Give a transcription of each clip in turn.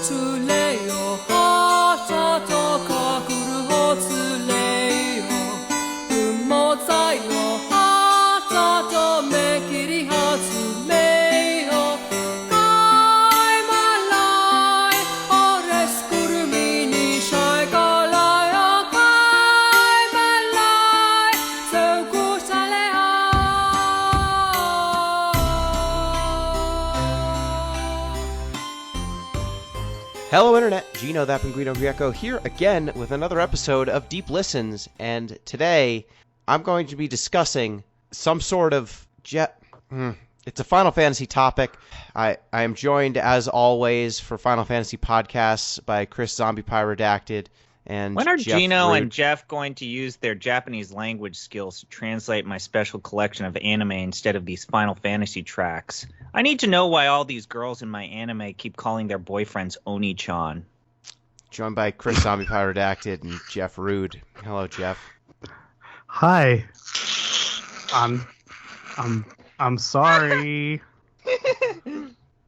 つれよはさとかくるほつれようんもざいのはさとめきりはつれよかいまらいおれすくるみにしゃいからよかいまらいせうくされあHello Internet, Gino that Pinguino Greco here again with another episode of Deep Listens, and today I'm going to be discussing some sort of it's a Final Fantasy topic. I am joined as always for Final Fantasy podcasts by Chris ZombiePie Redacted and When are Jeff Gino Root. and Jeff going to use their Japanese language skills to translate my special collection of anime instead of these Final Fantasy tracks? I need to know why all these girls in my anime keep calling their boyfriends Oni-chan. Joined by Chris ZombiePie Redacted and Jeff Root. Hello, Jeff. Hi. I'm sorry.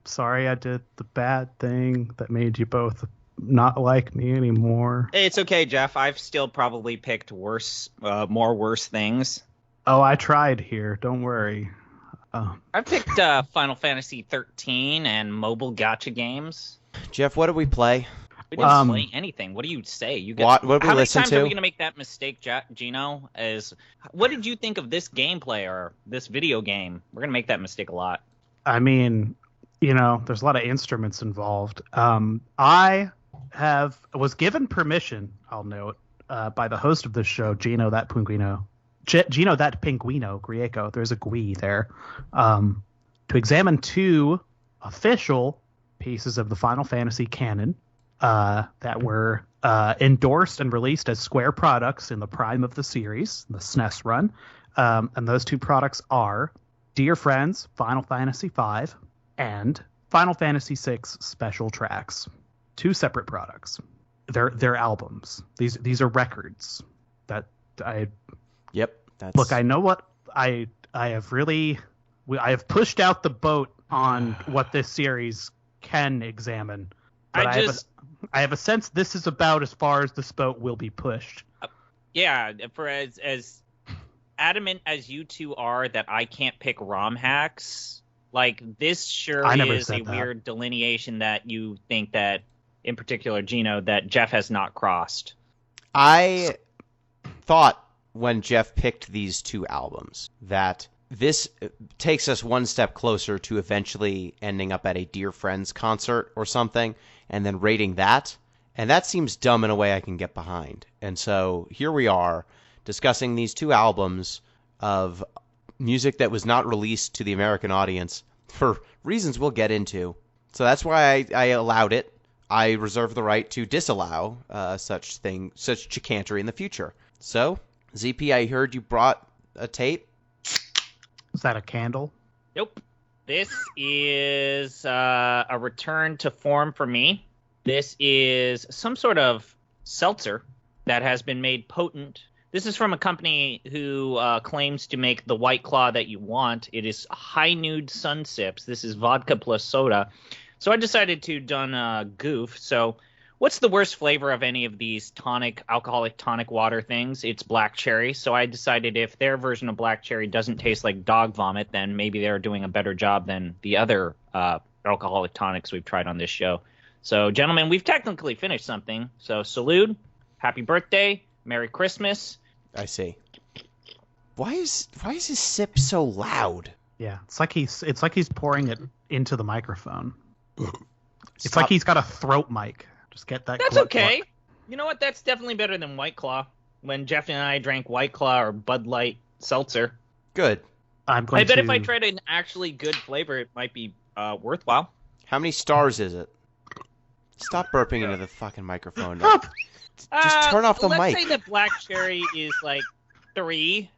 Sorry I did the bad thing that made you both not like me anymore. It's okay, Jeff. I've still probably picked more worse things. Oh, I tried here. Don't worry. I've picked Final Fantasy 13 and mobile gacha games. Jeff, what did we play? We didn't play anything. What do you say? What did we how many listen times to? are we going to make that mistake, Gino? What did you think of this gameplay or this video game? We're going to make that mistake a lot. I mean, there's a lot of instruments involved. I was given permission, I'll note, by the host of this show, Gino that Pinguino Greco, there's a Gui there, to examine two official pieces of the Final Fantasy canon that were endorsed and released as Square products in the prime of the series, the SNES run. And those two products are Dear Friends, Final Fantasy V, and Final Fantasy VI Special Tracks. Two separate products. They're albums. These are records that I... Yep. That's... Look, I know what I have pushed out the boat on what this series can examine. But I have a sense this is about as far as this boat will be pushed. Yeah, for as adamant as you two are that I can't pick ROM hacks, like this surely is a weird delineation that you think that, in particular, Gino, that Jeff has not crossed. I thought when Jeff picked these two albums that this takes us one step closer to eventually ending up at a Dear Friends concert or something and then rating that. And that seems dumb in a way I can get behind. And so here we are discussing these two albums of music that was not released to the American audience for reasons we'll get into. So that's why I allowed it. I reserve the right to disallow such chicanery in the future. So, ZP, I heard you brought a tape. Is that a candle? Nope. This is a return to form for me. This is some sort of seltzer that has been made potent. This is from a company who claims to make the White Claw that you want. It is High Nude Sun Sips. This is vodka plus soda. So I decided to done a goof. So what's the worst flavor of any of these alcoholic tonic water things? It's black cherry. So I decided if their version of black cherry doesn't taste like dog vomit, then maybe they're doing a better job than the other alcoholic tonics we've tried on this show. So, gentlemen, we've technically finished something. So, salute, happy birthday, Merry Christmas. I see. Why is his sip so loud? Yeah, it's like he's pouring it into the microphone. It's like he's got a throat mic. Just get that. That's okay. You know what? That's definitely better than White Claw. When Jeff and I drank White Claw or Bud Light seltzer. Good. I bet if I tried an actually good flavor, it might be worthwhile. How many stars is it? Stop burping into the fucking microphone. Just turn off the mic. Let's say that black cherry is like 3,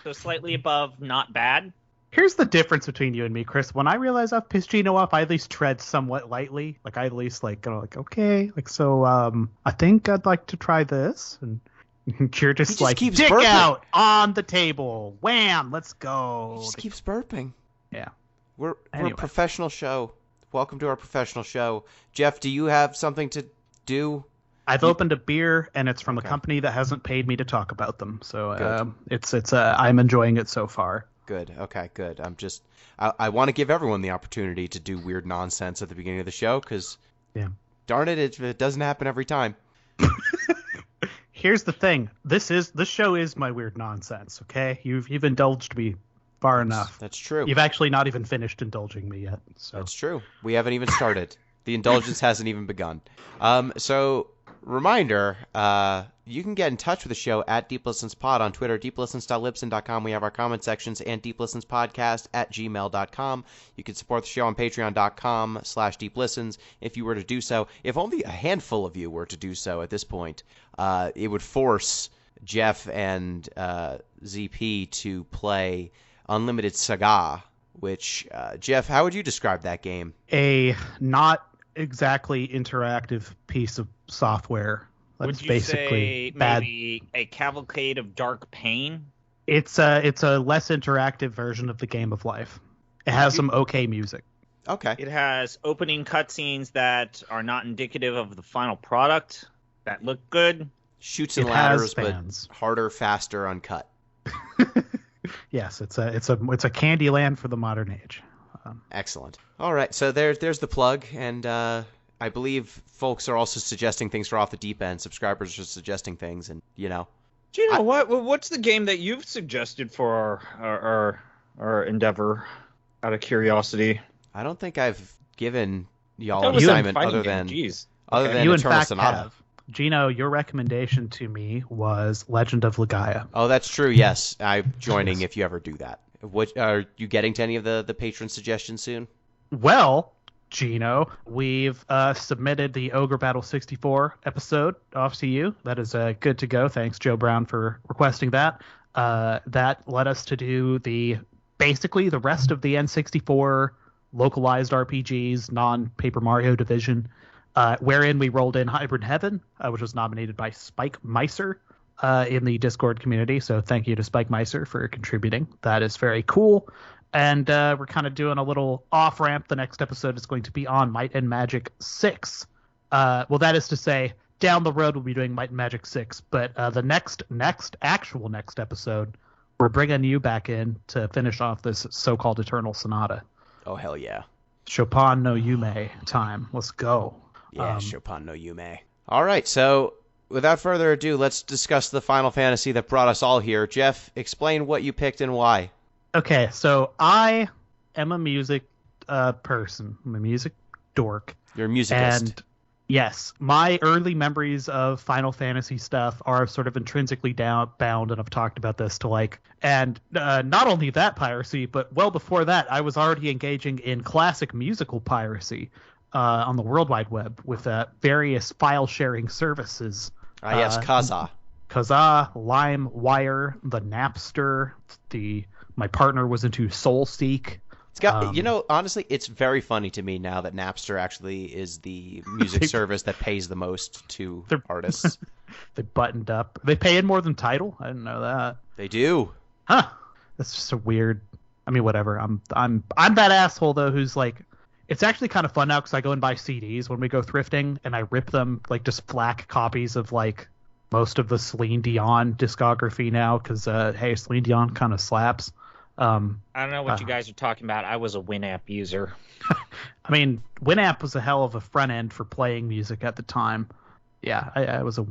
so slightly above not bad. Here's the difference between you and me, Chris. When I realize I've pissed Gino off, I at least tread somewhat lightly. Like, I at least, okay. So, I think I'd like to try this. And you're just like, dick burping out on the table. Wham! Let's go. He just keeps burping. Yeah. We're a professional show. welcome to our professional show. Jeff, do you have something to do? I've opened a beer, and it's from a company that hasn't paid me to talk about them. So I'm enjoying it so far. Good. Okay, good. I want to give everyone the opportunity to do weird nonsense at the beginning of the show because, darn it, it doesn't happen every time. Here's the thing. This show is my weird nonsense. Okay, you've indulged me far enough. That's true. You've actually not even finished indulging me yet. So. That's true. We haven't even started. The indulgence hasn't even begun. So. Reminder, you can get in touch with the show at Deep Listens Pod on Twitter, deeplistens.libsyn.com. We have our comment sections, and deeplistenspodcast@gmail.com. You can support the show on patreon.com/deeplistens if you were to do so. If only a handful of you were to do so at this point, it would force Jeff and ZP to play Unlimited Saga, which, Jeff, how would you describe that game? A not exactly interactive piece of software. That's Would you basically say maybe a cavalcade of dark pain? It's a less interactive version of the Game of Life. It has some okay music. Okay. It has opening cutscenes that are not indicative of the final product that look good. Shoots and ladders, but harder, faster, uncut. Yes, it's a Candyland for the modern age. Excellent. All right, so there's the plug, and I believe folks are also suggesting things for Off the Deep End. Subscribers are suggesting things, and Gino, what's the game that you've suggested for our endeavor? Out of curiosity, I don't think I've given y'all an assignment other than Eternal Sonata. Have. Gino, your recommendation to me was Legend of Legaia. Oh, that's true. Yes, I'm joining if you ever do that. What are you getting to any of the patron suggestions soon? Well, Gino, we've submitted the Ogre Battle 64 episode off to you. That is good to go. Thanks, Joe Brown, for requesting that. That led us to do basically the rest of the N64 localized RPGs, non-Paper Mario division, wherein we rolled in Hybrid Heaven, which was nominated by Spike Meiser in the Discord community. So thank you to Spike Meiser for contributing. That is very cool. And we're kind of doing a little off-ramp. The next episode is going to be on Might and Magic 6. Well, that is to say, down the road we'll be doing Might and Magic 6. But the next episode, we're bringing you back in to finish off this so-called Eternal Sonata. Oh, hell yeah. Chopin no Yume time. Let's go. Yeah, Chopin no Yume. All right, so without further ado, let's discuss the Final Fantasy that brought us all here. Jeff, explain what you picked and why. Okay, so I am a music person. I'm a music dork. You're a musicist. And yes, my early memories of Final Fantasy stuff are sort of intrinsically bound, and I've talked about this and not only that piracy, but well before that, I was already engaging in classic musical piracy on the World Wide Web with various file sharing services. Yes, Kazaa, LimeWire, the Napster, my partner was into SoulSeek. It's got, honestly, it's very funny to me now that Napster actually is the music service that pays the most to artists. They buttoned up. They pay in more than Tidal. I didn't know that. They do. Huh? That's just a weird. I mean, whatever. I'm that asshole though who's like. It's actually kind of fun now because I go and buy CDs when we go thrifting, and I rip them just FLAC copies of most of the Celine Dion discography now because hey, Celine Dion kind of slaps. I don't know what you guys are talking about. I was a Winamp user. I mean, Winamp was a hell of a front end for playing music at the time. Yeah, I was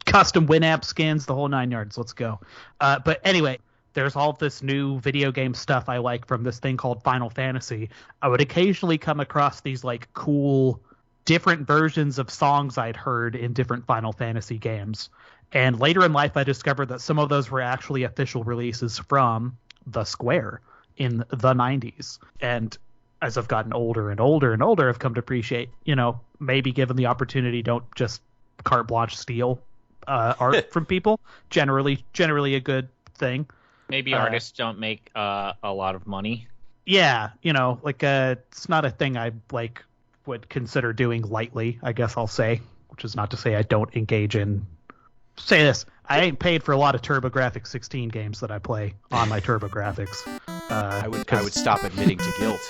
custom Winamp skins, the whole 9 yards. Let's go. But anyway, there's all this new video game stuff I like from this thing called Final Fantasy. I would occasionally come across these cool different versions of songs I'd heard in different Final Fantasy games. And later in life, I discovered that some of those were actually official releases from the Square in the 90s. And as I've gotten older and older and older, I've come to appreciate, maybe given the opportunity, don't just carte blanche steal art from people. Generally a good thing. Maybe artists don't make a lot of money. Yeah, it's not a thing I would consider doing lightly, I guess I'll say, which is not to say I don't engage in. Say this, I ain't paid for a lot of TurboGrafx 16 games that I play on my TurboGrafx. I would stop admitting to guilt.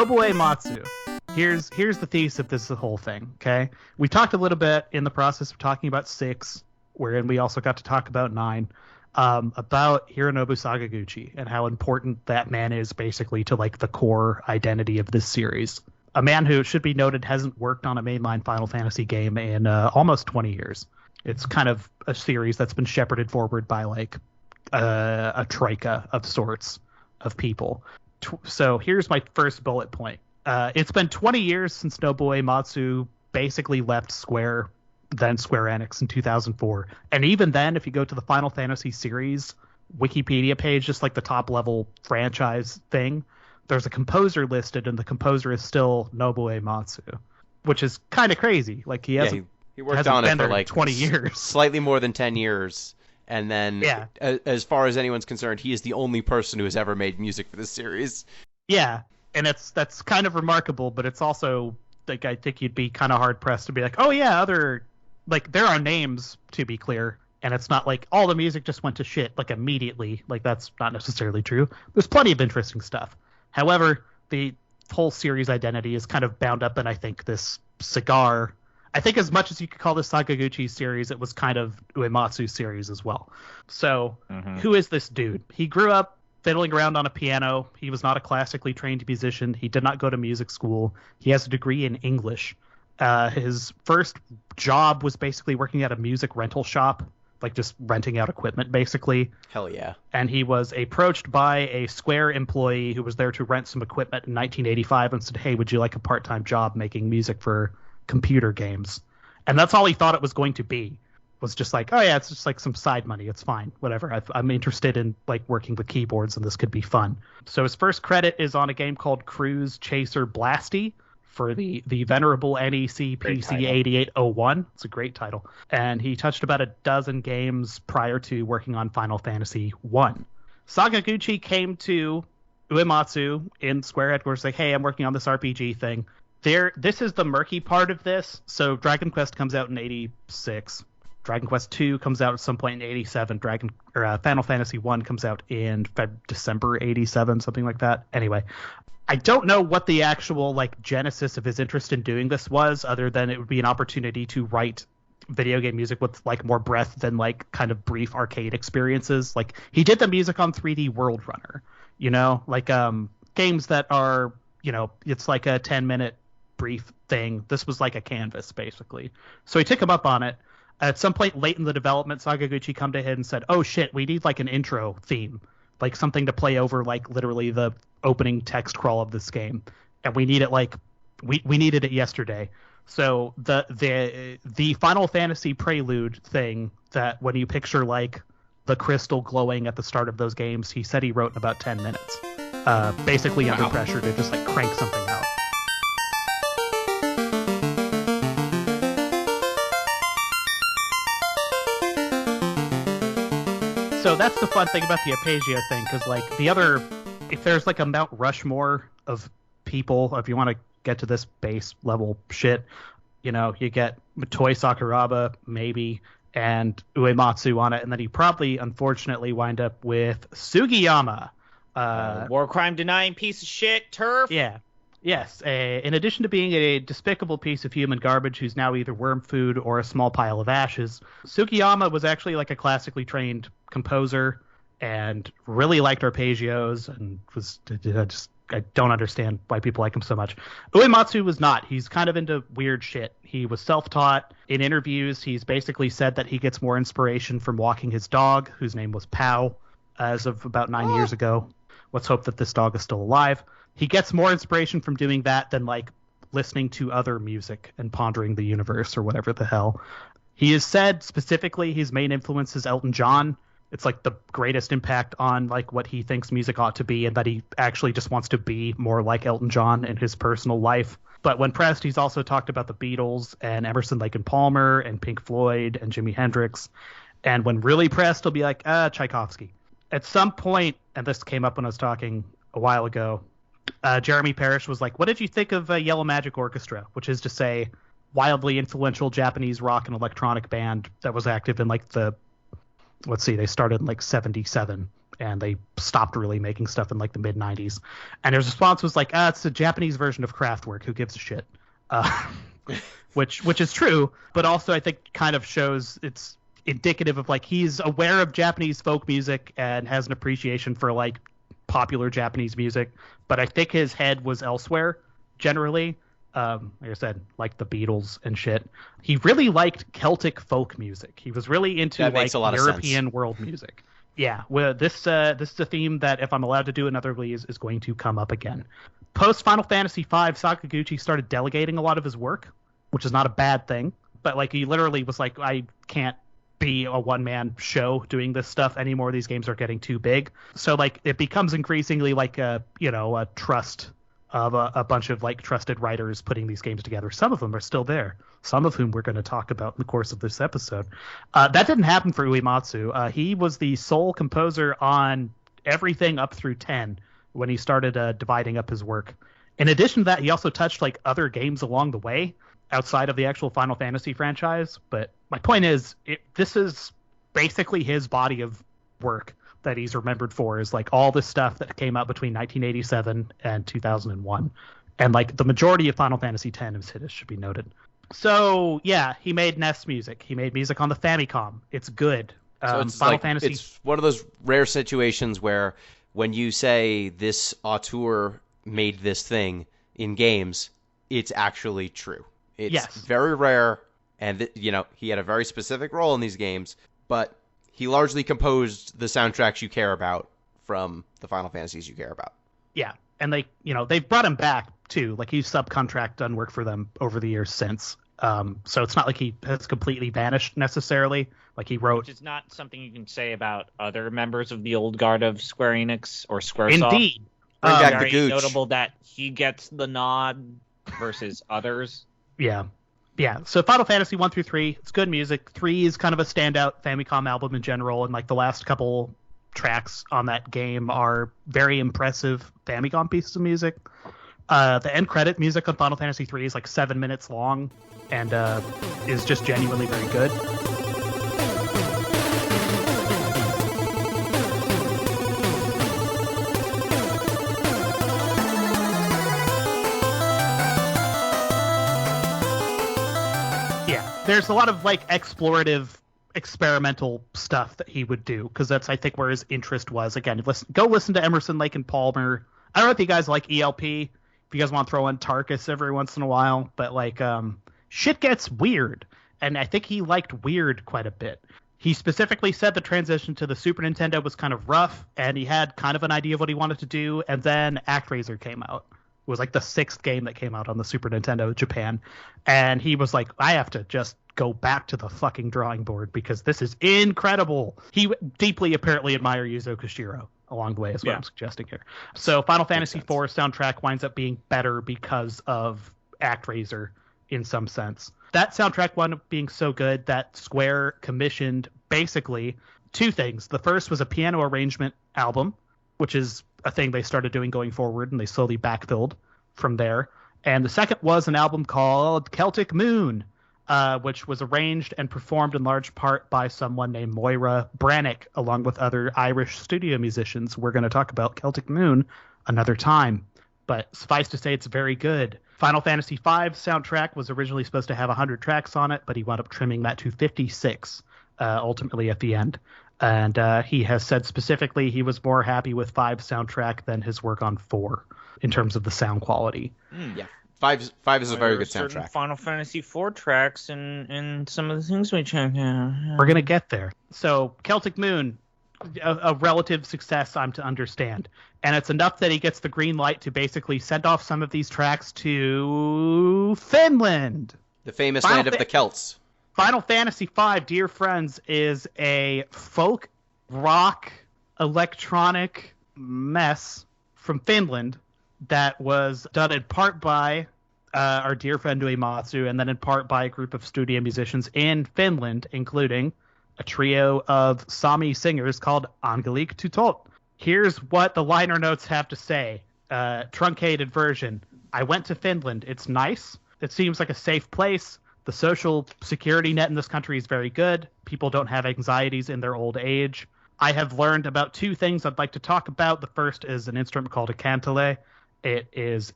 Nobuo Uematsu. Here's the thesis of this whole thing, okay? We talked a little bit in the process of talking about 6, wherein we also got to talk about 9, about Hironobu Sakaguchi and how important that man is basically to like the core identity of this series. A man who, should be noted, hasn't worked on a mainline Final Fantasy game in almost 20 years. It's kind of a series that's been shepherded forward by like a troika of sorts of people. So here's my first bullet point. It's been 20 years since Nobuo Uematsu basically left Square, then Square Enix in 2004. And even then, if you go to the Final Fantasy series Wikipedia page, just like the top level franchise thing, there's a composer listed, and the composer is still Nobuo Uematsu, which is kind of crazy. Like he hasn't, he worked on it for like 20 years, slightly more than 10 years. And then, as far as anyone's concerned, he is the only person who has ever made music for this series. Yeah. And that's kind of remarkable, but it's also like I think you'd be kind of hard pressed to be like, oh yeah, there are names, to be clear, and it's not like all the music just went to shit like immediately. Like that's not necessarily true. There's plenty of interesting stuff. However, the whole series identity is kind of bound up in, I think, this cigar. I think as much as you could call this Sakaguchi series, it was kind of Uematsu's series as well. So Who is this dude? He grew up fiddling around on a piano. He was not a classically trained musician. He did not go to music school. He has a degree in English. His first job was basically working at a music rental shop, like just renting out equipment, basically. Hell yeah. And he was approached by a Square employee who was there to rent some equipment in 1985 and said, hey, would you like a part-time job making music for computer games? And that's all he thought it was going to be. Was just like, oh yeah, it's just like some side money. It's fine. Whatever. I'm interested in like working with keyboards and this could be fun. So his first credit is on a game called Cruise Chaser Blasty for the venerable NEC PC 8801. It's a great title. And he touched about a dozen games prior to working on Final Fantasy 1. Sakaguchi came to Uematsu in Square headquarters like, hey, I'm working on this RPG thing. This is the murky part of this. So Dragon Quest comes out in 86. Dragon Quest 2 comes out at some point in 87. Final Fantasy 1 comes out in December 87, something like that. Anyway, I don't know what the actual like genesis of his interest in doing this was, other than it would be an opportunity to write video game music with like more breadth than like kind of brief arcade experiences. Like he did the music on 3D World Runner, like games that are, it's like a 10-minute brief thing. This was like a canvas basically. So he took him up on it. At some point late in the development, Sakaguchi come to him and said, oh shit, we need like an intro theme, like something to play over like literally the opening text crawl of this game. And we need it like, we needed it yesterday. So the Final Fantasy prelude thing that when you picture like the crystal glowing at the start of those games, he said he wrote in about 10 minutes, basically under pressure to just like crank something out. So that's the fun thing about the Arpeggio thing, because like if there's like a Mount Rushmore of people, if you want to get to this base level shit, you get Motoi Sakuraba maybe and Uematsu on it, and then you probably unfortunately wind up with Sugiyama, war crime denying piece of shit turf. Yeah. Yes, in addition to being a despicable piece of human garbage who's now either worm food or a small pile of ashes, Sugiyama was actually like a classically trained composer and really liked arpeggios and I don't understand why people like him so much. Uematsu was not. He's kind of into weird shit. He was self-taught. In interviews, he's basically said that he gets more inspiration from walking his dog, whose name was Pow, as of about 9 years ago. Let's hope that this dog is still alive. He gets more inspiration from doing that than like listening to other music and pondering the universe or whatever the hell. He has said specifically his main influence is Elton John. It's like the greatest impact on like what he thinks music ought to be, and that he actually just wants to be more like Elton John in his personal life. But when pressed, he's also talked about the Beatles and Emerson, Lake and Palmer and Pink Floyd and Jimi Hendrix. And when really pressed, he'll be like, Tchaikovsky. At some point, and this came up when I was talking a while ago, Jeremy Parrish was like, what did you think of Yellow Magic Orchestra, which is to say wildly influential Japanese rock and electronic band that was active in like they started in like 77 and they stopped really making stuff in like the mid 90s. And his response was like, it's a Japanese version of Kraftwerk. Who gives a shit? Which is true, but also I think kind of shows it's indicative of like he's aware of Japanese folk music and has an appreciation for like popular Japanese music, but I think his head was elsewhere generally. Like I said, like the Beatles and shit. He really liked Celtic folk music. He was really into like European world music. Yeah, well, this is a theme that, if I'm allowed to do another release, is going to come up again. Post Final Fantasy V, Sakaguchi started delegating a lot of his work, which is not a bad thing. But like he literally was like, I can't be a one-man show doing this stuff anymore. These games are getting too big. So like it becomes increasingly like a trust of a bunch of like trusted writers putting these games together. Some of them are still there, some of whom we're going to talk about in the course of this episode. That didn't happen for Uematsu. He was the sole composer on everything up through 10 when he started dividing up his work. In addition to that, he also touched like other games along the way outside of the actual Final Fantasy franchise. But my point is, this is basically his body of work that he's remembered for, is like all this stuff that came out between 1987 and 2001. And like the majority of Final Fantasy X is his, should be noted. So yeah, he made NES music. He made music on the Famicom. It's good. So it's Final like, Fantasy. it's one of those rare situations where when you say this auteur made this thing in games, it's actually true. It's very rare, and he had a very specific role in these games, but he largely composed the soundtracks you care about from the Final Fantasies you care about. Yeah, and they've brought him back too. Like he's subcontract done work for them over the years since. So it's not like he has completely vanished necessarily. Like he wrote. Which is not something you can say about other members of the old guard of Square Enix or Squaresoft. Indeed. Bring back the very gooch. notable that he gets the nod versus others. Yeah. Yeah, so Final Fantasy 1 through 3, it's good music. 3 is kind of a standout Famicom album in general, and like the last couple tracks on that game are very impressive Famicom pieces of music. The end credit music on Final Fantasy 3 is like 7 minutes long and is just genuinely very good. There's a lot of like explorative, experimental stuff that he would do, because that's, I think, where his interest was. Again, go listen to Emerson, Lake and Palmer. I don't know if you guys like ELP, if you guys want to throw in Tarkus every once in a while, but like shit gets weird, and I think he liked weird quite a bit. He specifically said the transition to the Super Nintendo was kind of rough, and he had kind of an idea of what he wanted to do, and then ActRaiser came out. It was like the 6th game that came out on the Super Nintendo Japan. And he was like, I have to just go back to the fucking drawing board because this is incredible. He deeply apparently admired Yuzo Koshiro along the way, is what I'm suggesting here. So Final Fantasy IV soundtrack winds up being better because of ActRaiser in some sense. That soundtrack wound up being so good that Square commissioned basically 2 things. The first was a piano arrangement album, which is a thing they started doing going forward, and they slowly backfilled from there. And the second was an album called Celtic Moon, which was arranged and performed in large part by someone named Moira Brannick, along with other Irish studio musicians. We're going to talk about Celtic Moon another time, but suffice to say it's very good. Final Fantasy V soundtrack was originally supposed to have 100 tracks on it, but he wound up trimming that to 56 ultimately at the end. And he has said specifically he was more happy with 5 soundtrack than his work on 4 in terms of the sound quality. Yeah, 5 is a very good certain soundtrack. Final Fantasy IV tracks and some of the things we checked out. We're going to get there. So Celtic Moon, a relative success, I'm to understand. And it's enough that he gets the green light to basically send off some of these tracks to Finland. The famous land of the Celts. Final Fantasy V, dear friends, is a folk rock electronic mess from Finland that was done in part by our dear friend Uematsu, and then in part by a group of studio musicians in Finland, including a trio of Sami singers called Angelique Tutot. Here's what the liner notes have to say. Truncated version. I went to Finland. It's nice. It seems like a safe place. The social security net in this country is very good. People don't have anxieties in their old age. I have learned about two things I'd like to talk about. The first is an instrument called a kantele. It is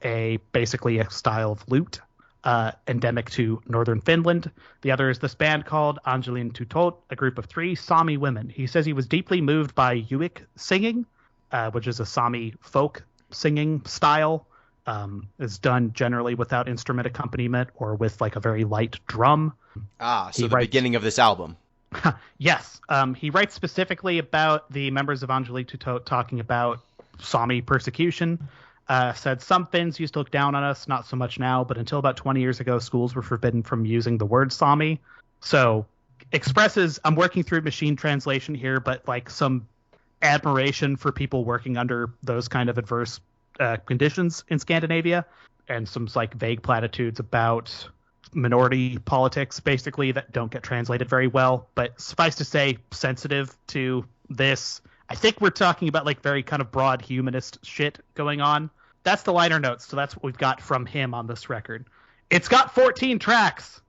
basically a style of lute endemic to northern Finland. The other is this band called Angelin Tutot, a group of 3 Sami women. He says he was deeply moved by Uik singing, which is a Sami folk singing style. Is done generally without instrument accompaniment or with like a very light drum. So the beginning of this album. Yes. He writes specifically about the members of Angelin Tutot talking about Sami persecution. Said some Finns used to look down on us, not so much now, but until about 20 years ago, schools were forbidden from using the word Sami. So expresses, I'm working through machine translation here, but like some admiration for people working under those kind of adverse conditions in Scandinavia, and some like vague platitudes about minority politics, basically, that don't get translated very well. But suffice to say, sensitive to this. I think we're talking about like very kind of broad humanist shit going on. That's the liner notes, so that's what we've got from him on this record. It's got 14 tracks.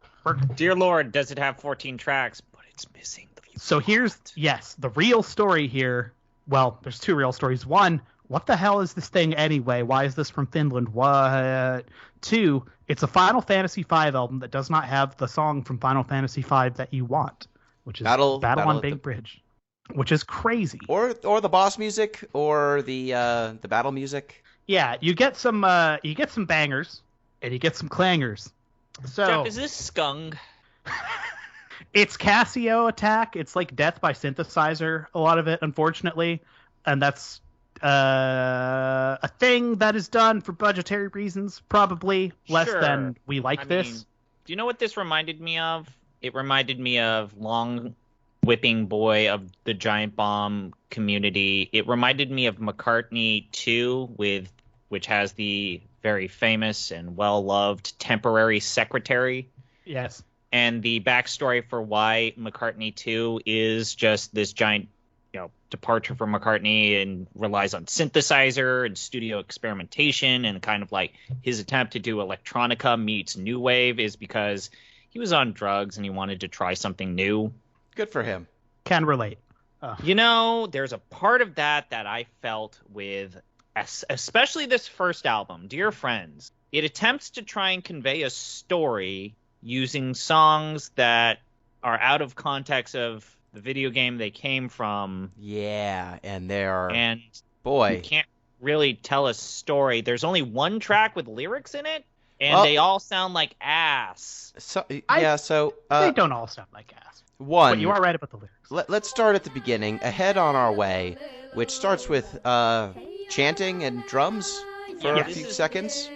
Dear Lord, does it have 14 tracks? But it's missing the So here's, yes, the real story here. Well, there's 2 real stories. 1, what the hell is this thing anyway? Why is this from Finland? What? 2, it's a Final Fantasy V album that does not have the song from Final Fantasy V that you want, which is Battle on Big Bridge. Which is crazy. Or the boss music, or the battle music. Yeah, you get some bangers, and you get some clangers. So Jeff, is this Skung? It's Casio Attack. It's like Death by Synthesizer, a lot of it, unfortunately, and that's a thing that is done for budgetary reasons, probably less than we like this. Mean, do you know what this reminded me of? It reminded me of Long Whipping Boy of the Giant Bomb community. It reminded me of McCartney 2, which has the very famous and well-loved temporary secretary. Yes. And the backstory for why McCartney 2 is just this giant, departure from McCartney and relies on synthesizer and studio experimentation, and kind of like his attempt to do electronica meets new wave is because he was on drugs and he wanted to try something new. Good for him. Can relate. There's a part of that I felt with, especially this first album, Dear Friends. It attempts to try and convey a story using songs that are out of context of the video game they came from. Yeah, and you can't really tell a story. There's only 1 track with lyrics in it, and they all sound like ass. They don't all sound like ass. But you are right about the lyrics. Let's start at the beginning. Ahead on Our Way, which starts with chanting and drums for a few seconds.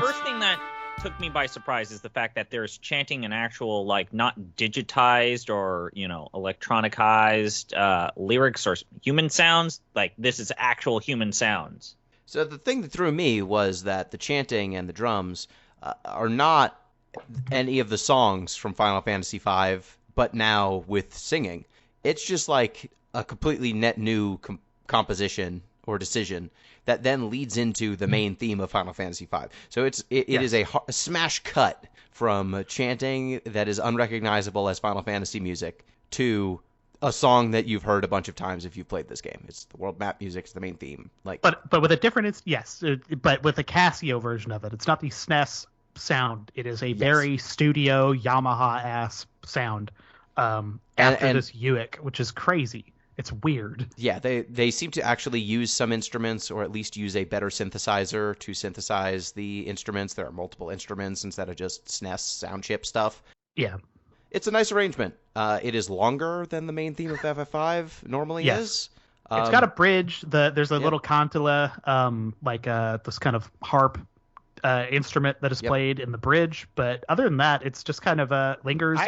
First thing that took me by surprise is the fact that there's chanting and actual, like, not digitized or, electronicized lyrics or human sounds. Like, this is actual human sounds. So the thing that threw me was that the chanting and the drums are not any of the songs from Final Fantasy V, but now with singing. It's just like a completely net new composition or decision that then leads into the main theme of Final Fantasy V. So it is a smash cut from chanting that is unrecognizable as Final Fantasy music to a song that you've heard a bunch of times if you've played this game. It's the world map music, it's the main theme. But with a different, but with a Casio version of it. It's not the SNES sound. It is a very studio Yamaha-ass sound after this Uik, which is crazy. It's weird. Yeah, they seem to actually use some instruments, or at least use a better synthesizer to synthesize the instruments. There are multiple instruments instead of just SNES sound chip stuff. Yeah. It's a nice arrangement. It is longer than the main theme of FF5 normally is. It's got a bridge. There's a little cantilla, this kind of harp instrument that is played in the bridge, but other than that, it's just kind of lingers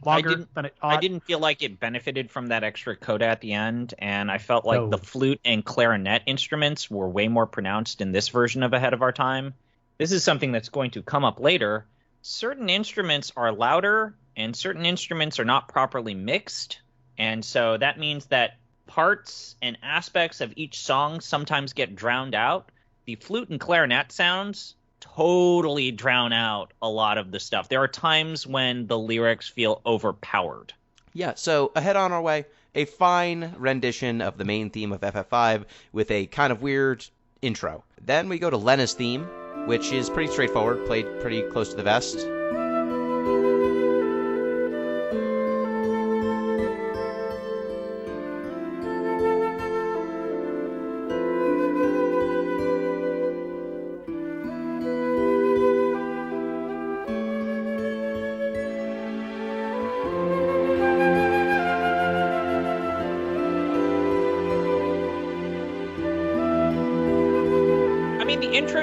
longer than it ought. I didn't feel like it benefited from that extra coda at the end, and I felt like the flute and clarinet instruments were way more pronounced in this version of Ahead of Our Time. this is something that's going to come up later. Certain instruments are louder and certain instruments are not properly mixed. And so that means that parts and aspects of each song sometimes get drowned out. The flute and clarinet sounds totally drown out a lot of the stuff. There are times when the lyrics feel overpowered. Yeah, so ahead on our way, a fine rendition of the main theme of FF5 with a kind of weird intro. Then we go to Lena's theme, which is pretty straightforward, played pretty close to the vest.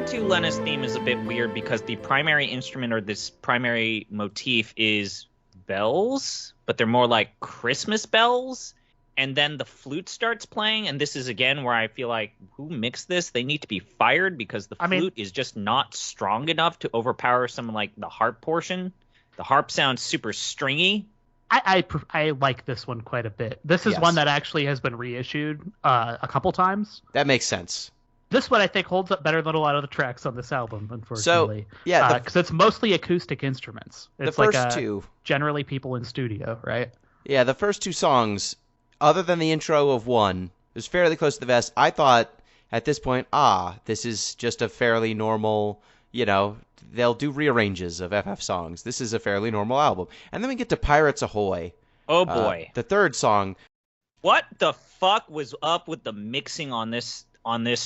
To Lena's theme is a bit weird because the primary instrument or this primary motif is bells, but they're more like Christmas bells. And then the flute starts playing, and this is again where I feel like, who mixed this? They need to be fired because the flute is just not strong enough to overpower some like the harp portion. The harp sounds super stringy. I like this one quite a bit. This is one that actually has been reissued a couple times. That makes sense. This one I think holds up better than a lot of the tracks on this album, unfortunately. So, yeah, because it's mostly acoustic instruments. It's the first two, generally people in studio, right? Yeah, the first two songs, other than the intro of one, is fairly close to the vest. I thought at this point, this is just a fairly normal, they'll do rearranges of FF songs. This is a fairly normal album. And then we get to Pirates Ahoy. Oh boy. The third song. What the fuck was up with the mixing on this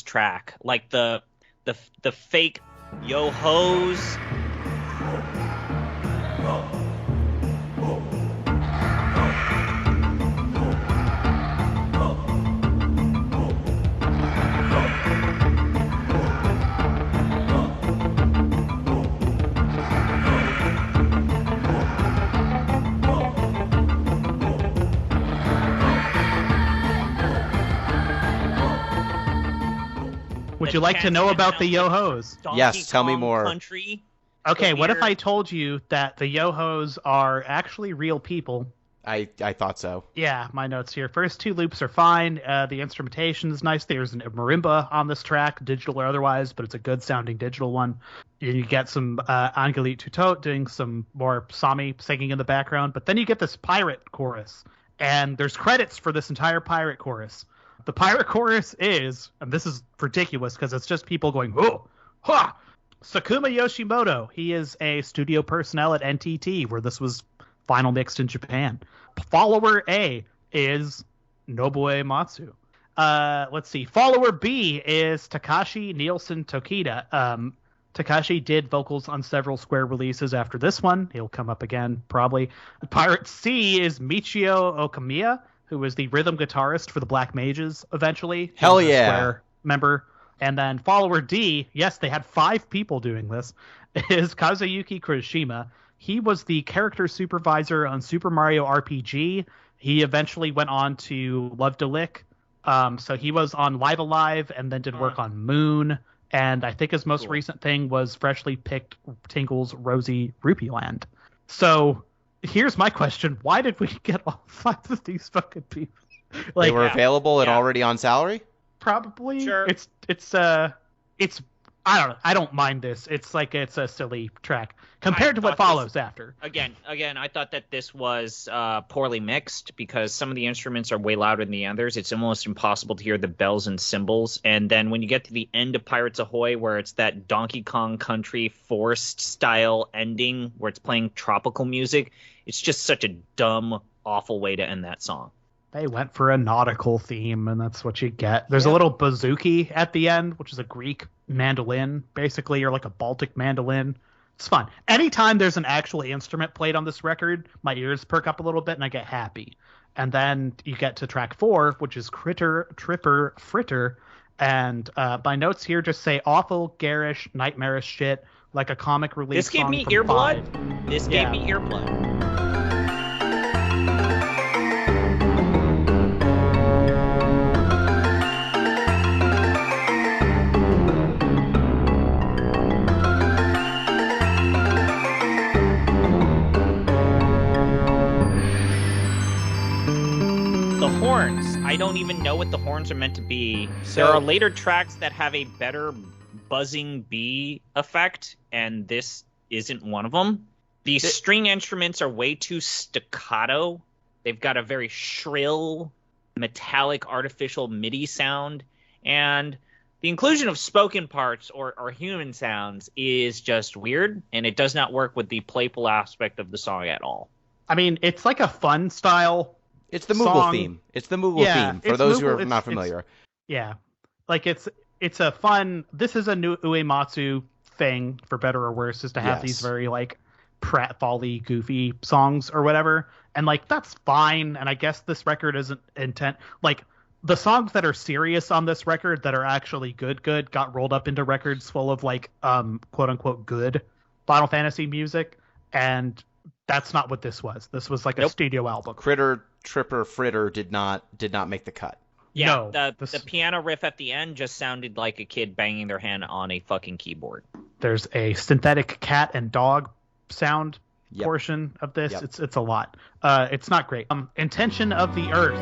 track? Like the fake yo-hos. Would you like to know about the yo-hos? Yes, tell me more. Country. Okay, what if I told you that the yo-hos are actually real people? I thought so. Yeah, my notes here. First two loops are fine. The instrumentation is nice. There's a marimba on this track, digital or otherwise, but it's a good sounding digital one. You get some Angelit Tutot doing some more Sami singing in the background, but then you get this pirate chorus, and there's credits for this entire pirate chorus. The pirate chorus is, and this is ridiculous because it's just people going, oh, ha! Sakuma Yoshimoto. He is a studio personnel at NTT, where this was final mixed in Japan. Follower A is Nobuo Matsu. Let's see. Follower B is Takashi Nielsen Tokita. Takashi did vocals on several Square releases after this one. He'll come up again, probably. Pirate C is Michio Okamiya, who was the rhythm guitarist for the Black Mages eventually. Hell yeah. Square member. And then follower D, yes, they had 5 people doing this, is Kazuyuki Kurishima. He was the character supervisor on Super Mario RPG. He eventually went on to Love to Lick. So he was on Live Alive and then did work on Moon. And I think his most recent thing was freshly picked Tinkle's Rosie Rupee Land. So here's my question. Why did we get all 5 of these fucking people? They were available and already on salary? Probably. Sure. It's I don't know. I don't mind this. It's a silly track compared to what follows after. Again, I thought that this was poorly mixed because some of the instruments are way louder than the others. It's almost impossible to hear the bells and cymbals. And then when you get to the end of Pirates Ahoy, where it's that Donkey Kong Country forced style ending where it's playing tropical music, it's just such a dumb, awful way to end that song. They went for a nautical theme, and that's what you get. There's a little bouzouki at the end, which is a Greek mandolin, basically, or like a Baltic mandolin. It's fun. Anytime there's an actual instrument played on this record, my ears perk up a little bit, and I get happy. And then you get to track 4, which is Critter, Tripper, Fritter. And my notes here just say awful, garish, nightmarish shit, like a comic relief This gave song me from earblood. Five. This gave me earblood. the horns. I don't even know what the horns are meant to be. So- There are later tracks that have a better buzzing bee effect, and this isn't one of them. The string instruments are way too staccato. They've got a very shrill, metallic, artificial MIDI sound, and the inclusion of spoken parts or human sounds is just weird, and it does not work with the playful aspect of the song at all. I mean, it's like a fun style. It's the Moogle song. theme. It's the Moogle theme, for it's those who Moogle. are not familiar. Yeah. Like, it's a fun... This is a new Uematsu thing, for better or worse, is to have these very, like, pratfally, goofy songs or whatever. And, like, that's fine, and I guess this record isn't intent... Like, the songs that are serious on this record that are actually good got rolled up into records full of, like, quote-unquote good Final Fantasy music, and that's not what this was. This was, like, a studio album. Critter, Tripper, Fritter did not make the cut. Yeah, No, the piano riff at the end just sounded like a kid banging their hand on a fucking keyboard. There's a synthetic cat and dog sound Yep. portion of this. Yep. It's a lot. It's not great. Intention of the Earth.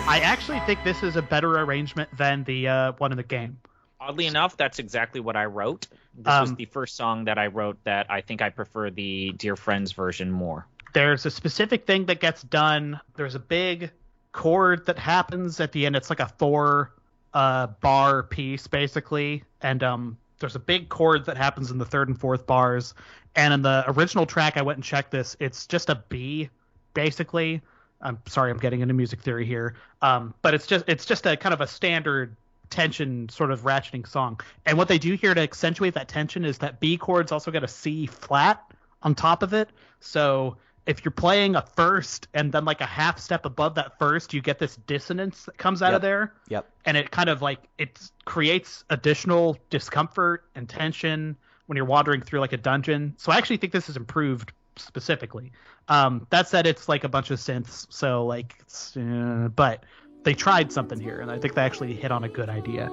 I actually think this is a better arrangement than the one in the game. Oddly enough, that's exactly what I wrote. This was the first song that I wrote that I think I prefer the Dear Friends version more. There's a specific thing that gets done. There's a big chord that happens at the end. It's like a 4 bar piece, basically. And there's a big chord that happens in the 3rd and 4th bars. And in the original track, I went and checked this. It's just a B, basically. I'm sorry, I'm getting into music theory here. But it's just a kind of a standard tension sort of ratcheting song. And what they do here to accentuate that tension is that B chord's also got a C flat on top of it. So if you're playing a first and then like a half step above that first, you get this dissonance that comes out of there. Yep. And it kind of like it creates additional discomfort and tension when you're wandering through like a dungeon. So I actually think this is improved specifically. That said, it's like a bunch of synths, so like but they tried something here, and I think they actually hit on a good idea.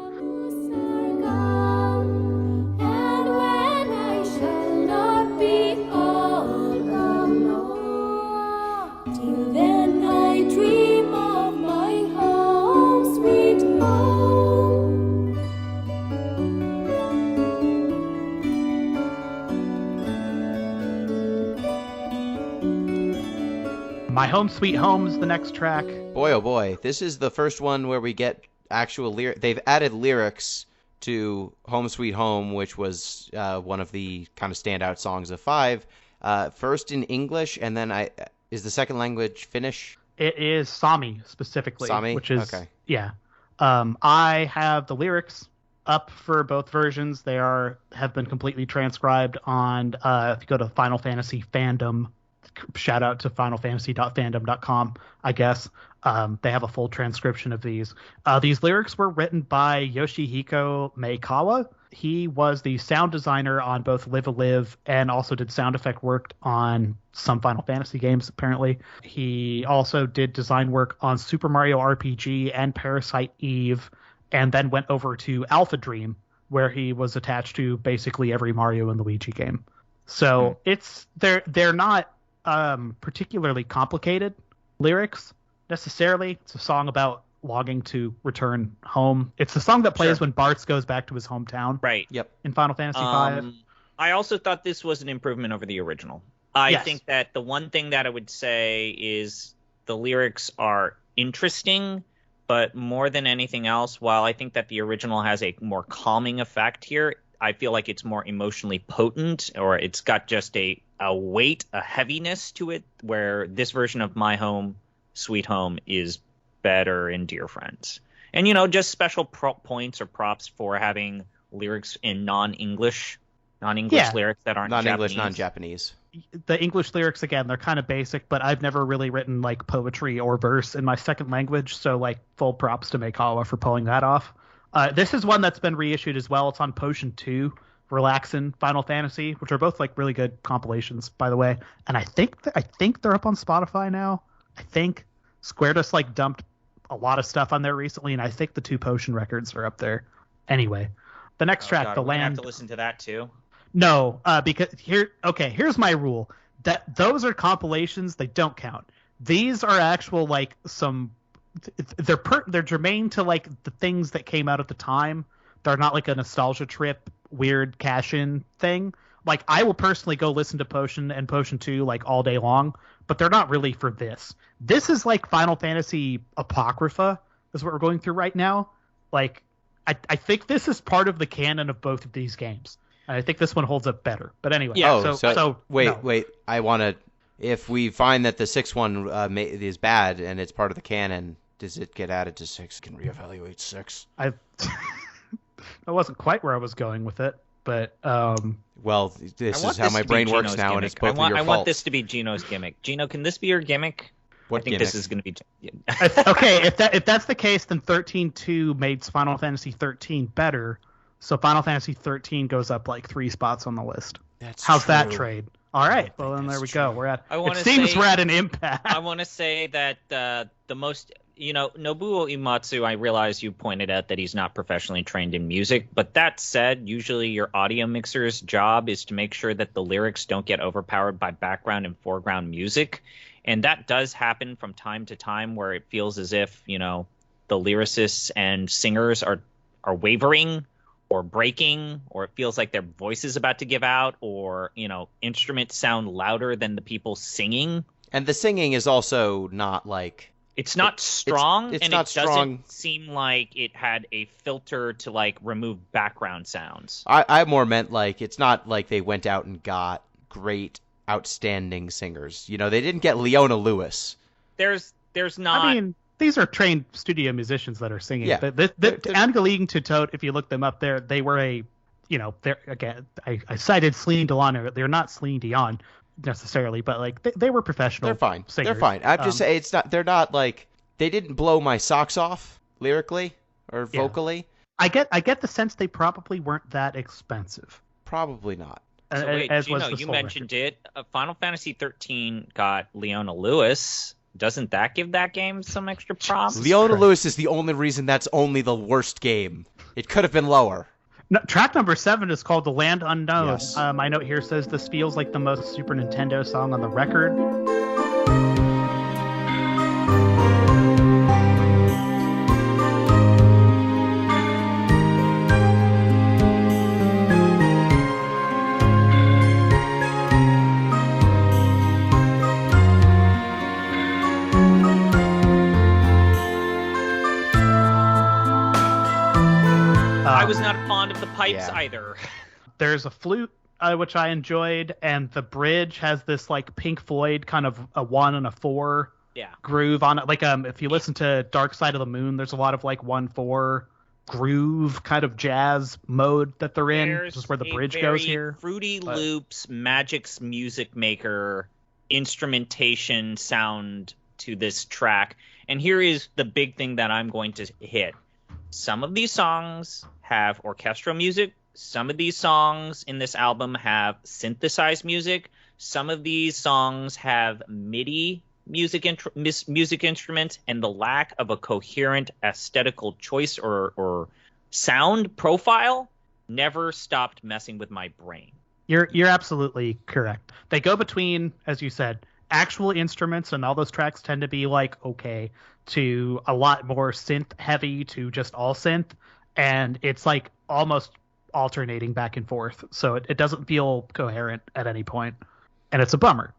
My Home Sweet Home is the next track. Boy, oh boy. This is the first one where we get actual lyrics. They've added lyrics to Home Sweet Home, which was one of the kind of standout songs of 5. First in English, and then is the second language Finnish? It is Sami, specifically. Sami? Which is, okay. Yeah. I have the lyrics up for both versions. They have been completely transcribed on, if you go to Final Fantasy Fandom, shout out to finalfantasy.fandom.com, I guess. They have a full transcription of these. These lyrics were written by Yoshihiko Meikawa. He was the sound designer on both Live a Live and also did sound effect work on some Final Fantasy games, apparently. He also did design work on Super Mario RPG and Parasite Eve, and then went over to Alpha Dream, where he was attached to basically every Mario and Luigi game. So they're not particularly complicated lyrics necessarily. It's a song about longing to return home. It's the song that plays when Bartz goes back to his hometown. Right. Yep. In Final Fantasy V. I also thought this was an improvement over the original. I Yes. think that the one thing that I would say is the lyrics are interesting, but more than anything else, while I think that the original has a more calming effect here, I feel like it's more emotionally potent, or it's got just a weight, a heaviness to it, where this version of My Home, Sweet Home is better in Dear Friends. And, just special points or props for having lyrics in non-English lyrics that aren't Non-English, Japanese. non-Japanese. The English lyrics, again, they're kind of basic, but I've never really written like poetry or verse in my second language, so like full props to Meikawa for pulling that off. This is one that's been reissued as well. It's on Potion 2, Relaxin' Final Fantasy, which are both like really good compilations, by the way. And I think they're up on Spotify now. I think Square just like dumped a lot of stuff on there recently, and I think the 2 Potion records are up there. Anyway, the next track, God, The we're gonna Land. have to listen to that too. No, because here's my rule. That those are compilations, they don't count. These are actual like some they're germane to like the things that came out at the time. They're not like a nostalgia trip, weird cash-in thing. Like I will personally go listen to Potion and Potion 2 like all day long, but they're not really for this. This is like Final Fantasy Apocrypha is what we're going through right now. Like I think this is part of the canon of both of these games. And I think this one holds up better. But anyway, Yeah. so wait, no. wait. I want to. If we find that the 6th one is bad and it's part of the canon, does it get added to 6? Can reevaluate 6? I that wasn't quite where I was going with it, but Well, this is how my brain works now, and it's both of your I faults. want this to be Gino's gimmick. Gino, can this be your gimmick? What I think gimmick? this is going to be. okay, if that's the case, then 13.2 made Final Fantasy 13 better. So Final Fantasy 13 goes up like 3 spots on the list. That's How's true. that trade? All right. I Well, think then there we that's go. true. We're at. I It wanna seems say- we're at an impasse. I want to say that the most, Nobuo Uematsu, I realize you pointed out that he's not professionally trained in music, but that said, usually your audio mixer's job is to make sure that the lyrics don't get overpowered by background and foreground music. And that does happen from time to time where it feels as if, the lyricists and singers are wavering or breaking, or it feels like their voice is about to give out, or, instruments sound louder than the people singing. And the singing is also not like. It's not strong, it's and not it doesn't strong. seem like it had a filter to like remove background sounds. I more meant like it's not like they went out and got great, outstanding singers. They didn't get Leona Lewis. There's not. I mean, these are trained studio musicians that are singing. Yeah. Angelique to Tote, if you look them up there, they were they're again, I cited Celine Dion. They're not Celine Dion necessarily, but like they were professional. They're fine. Singers. They're fine. I'm just saying it's not. They're not like they didn't blow my socks off lyrically or Yeah. vocally. I get the sense they probably weren't that expensive. Probably not. So wait, as was Gino, the you Soul mentioned record. it. Final Fantasy 13 got Leona Lewis. Doesn't that give that game some extra props? Leona Christ. Lewis is the only reason that's only the worst game. It could have been lower. No, track number 7 is called "The Land Unknown." Yes. My note here says this feels like the most Super Nintendo song on the record. I was not fond of the pipes Yeah. either. There's a flute, which I enjoyed, and the bridge has this like Pink Floyd kind of a 1 and a 4 Yeah. groove on it. Like if you listen to Dark Side of the Moon, there's a lot of like 1/4 groove kind of jazz mode that they're in, which is where the a bridge very goes here. Fruity but- Loops, Magic's Music Maker instrumentation sound to this track. And here is the big thing that I'm going to hit. Some of these songs have orchestral music. Some of these songs in this album have synthesized music. Some of these songs have MIDI music instruments, and the lack of a coherent aesthetical choice or sound profile never stopped messing with my brain. You're absolutely correct. They go between, as you said, actual instruments, and all those tracks tend to be like okay, to a lot more synth heavy to just all synth, and it's like almost alternating back and forth, so it doesn't feel coherent at any point, and it's a bummer.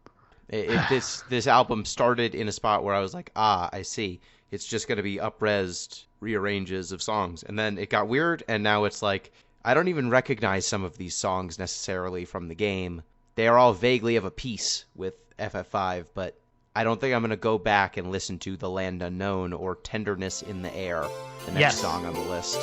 This album started in a spot where I was like, I see. It's just going to be up-resed rearranges of songs. And then it got weird, and now it's like, I don't even recognize some of these songs necessarily from the game. They are all vaguely of a piece with FF5, but I don't think I'm going to go back and listen to The Land Unknown or Tenderness in the Air, the next Yes. song on the list.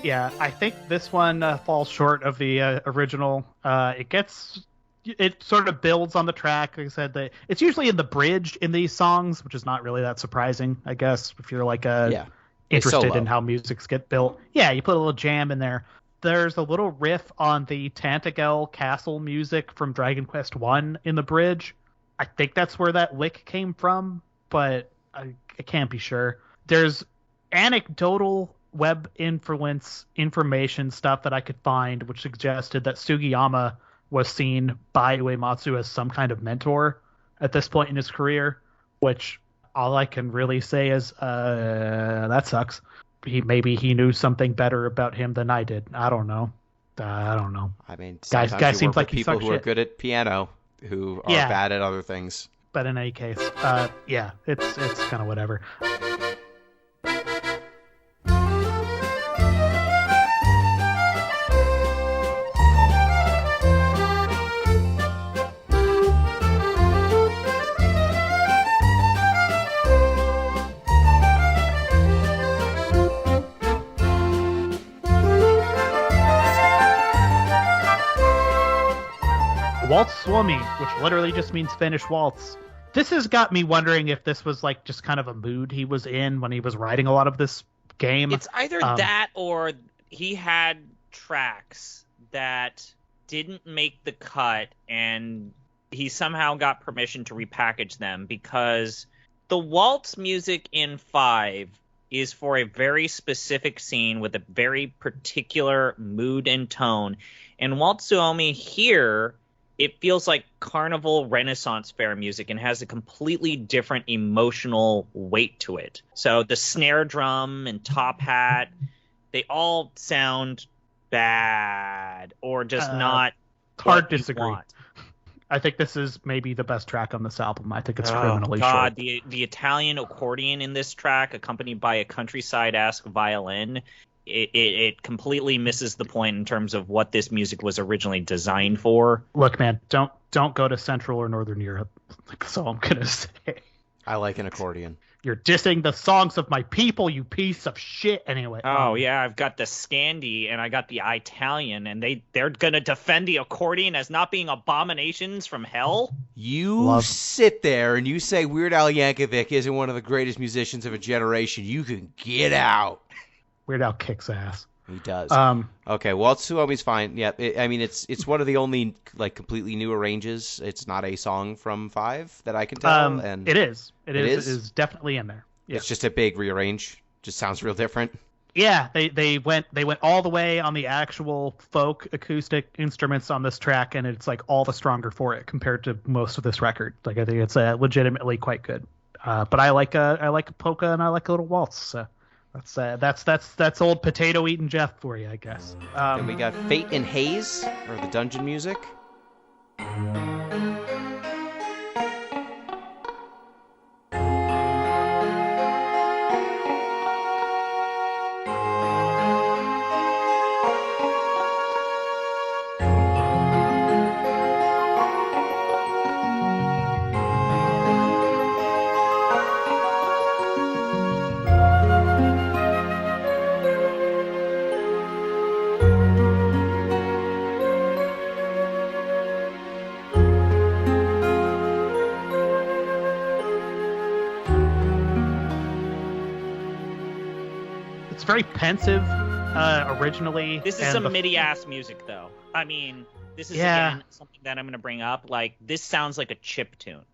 Yeah, I think this one falls short of the original. It sort of builds on the track. Like I said, it's usually in the bridge in these songs, which is not really that surprising, I guess, if you're like interested in how musics get built. Yeah, you put a little jam in there. There's a little riff on the Tantagel Castle music from Dragon Quest 1 in the bridge. I think that's where that lick came from, but I can't be sure. There's anecdotal web information stuff that I could find, which suggested that Sugiyama was seen by Uematsu as some kind of mentor at this point in his career, which all I can really say is that sucks. Maybe he knew something better about him than I did. I don't know. I mean, guy seems like people who are good at piano who are bad at other things. But in any case, it's kind of whatever. Waltz Suomi, which literally just means Finnish waltz. This has got me wondering if this was like just kind of a mood he was in when he was writing a lot of this game. It's either that or he had tracks that didn't make the cut and he somehow got permission to repackage them, because the waltz music in 5 is for a very specific scene with a very particular mood and tone. And Waltz Suomi here, it feels like carnival Renaissance fair music and has a completely different emotional weight to it. So the snare drum and top hat, they all sound bad or just not hard to disagree. I think this is maybe the best track on this album. I think it's criminally short. The Italian accordion in this track, accompanied by a countryside-esque violin, it completely misses the point in terms of what this music was originally designed for. Look, man, don't go to Central or Northern Europe. That's all I'm gonna say. I like an accordion. You're dissing the songs of my people, you piece of shit. Anyway. Yeah, I've got the Scandi and I got the Italian, and they're gonna defend the accordion as not being abominations from hell. You sit there and you say Weird Al Yankovic isn't one of the greatest musicians of a generation. You can get out. Weird Al kicks ass. He does. Okay, Waltz Suomi's fine. Yeah, it's one of the only like completely new arranges. It's not a song from 5 that I can tell. And it is. It is definitely in there. Yeah. It's just a big rearrange. Just sounds real different. Yeah, they went all the way on the actual folk acoustic instruments on this track, and it's like all the stronger for it compared to most of this record. Like I think it's legitimately quite good. But I like a polka and I like a little waltz. So. That's old potato eating Jeff for you, I guess. Then we got Fate and Haze, or the dungeon music. Very pensive originally. This is some MIDI-ass music, though. I mean, this is, again, something that I'm going to bring up. Like, this sounds like a chip tune.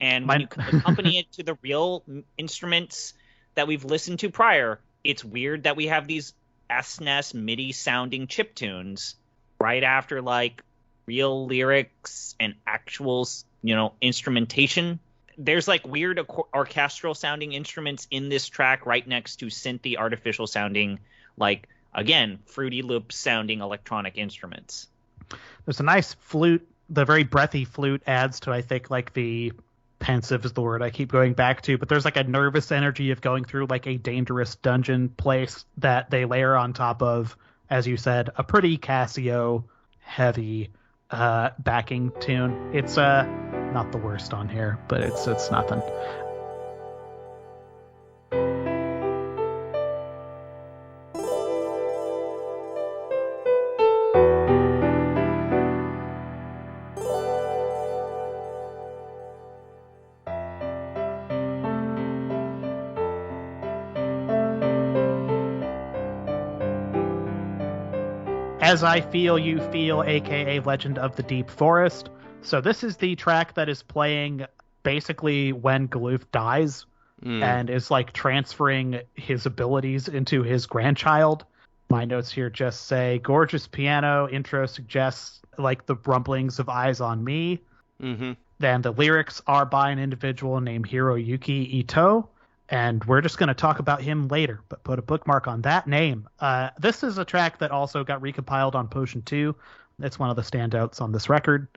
And when you accompany it to the real instruments that we've listened to prior, it's weird that we have these SNES MIDI-sounding chip tunes right after, like, real lyrics and actual, instrumentation. There's like weird orchestral sounding instruments in this track right next to synthy artificial sounding, like, again, Fruity Loops sounding electronic instruments. There's a nice flute. The very breathy flute adds to, I think, like the pensive is the word I keep going back to, but there's like a nervous energy of going through like a dangerous dungeon place that they layer on top of, as you said, a pretty Casio heavy backing tune. It's not the worst on here, but it's nothing. As I Feel, You Feel, aka Legend of the Deep Forest. So this is the track that is playing basically when Galoof dies and is like transferring his abilities into his grandchild. My notes here just say gorgeous piano intro suggests like the rumblings of Eyes on Me. Mm-hmm. Then the lyrics are by an individual named Hiroyuki Ito, and we're just going to talk about him later, but put a bookmark on that name. This is a track that also got recompiled on Potion 2. It's one of the standouts on this record.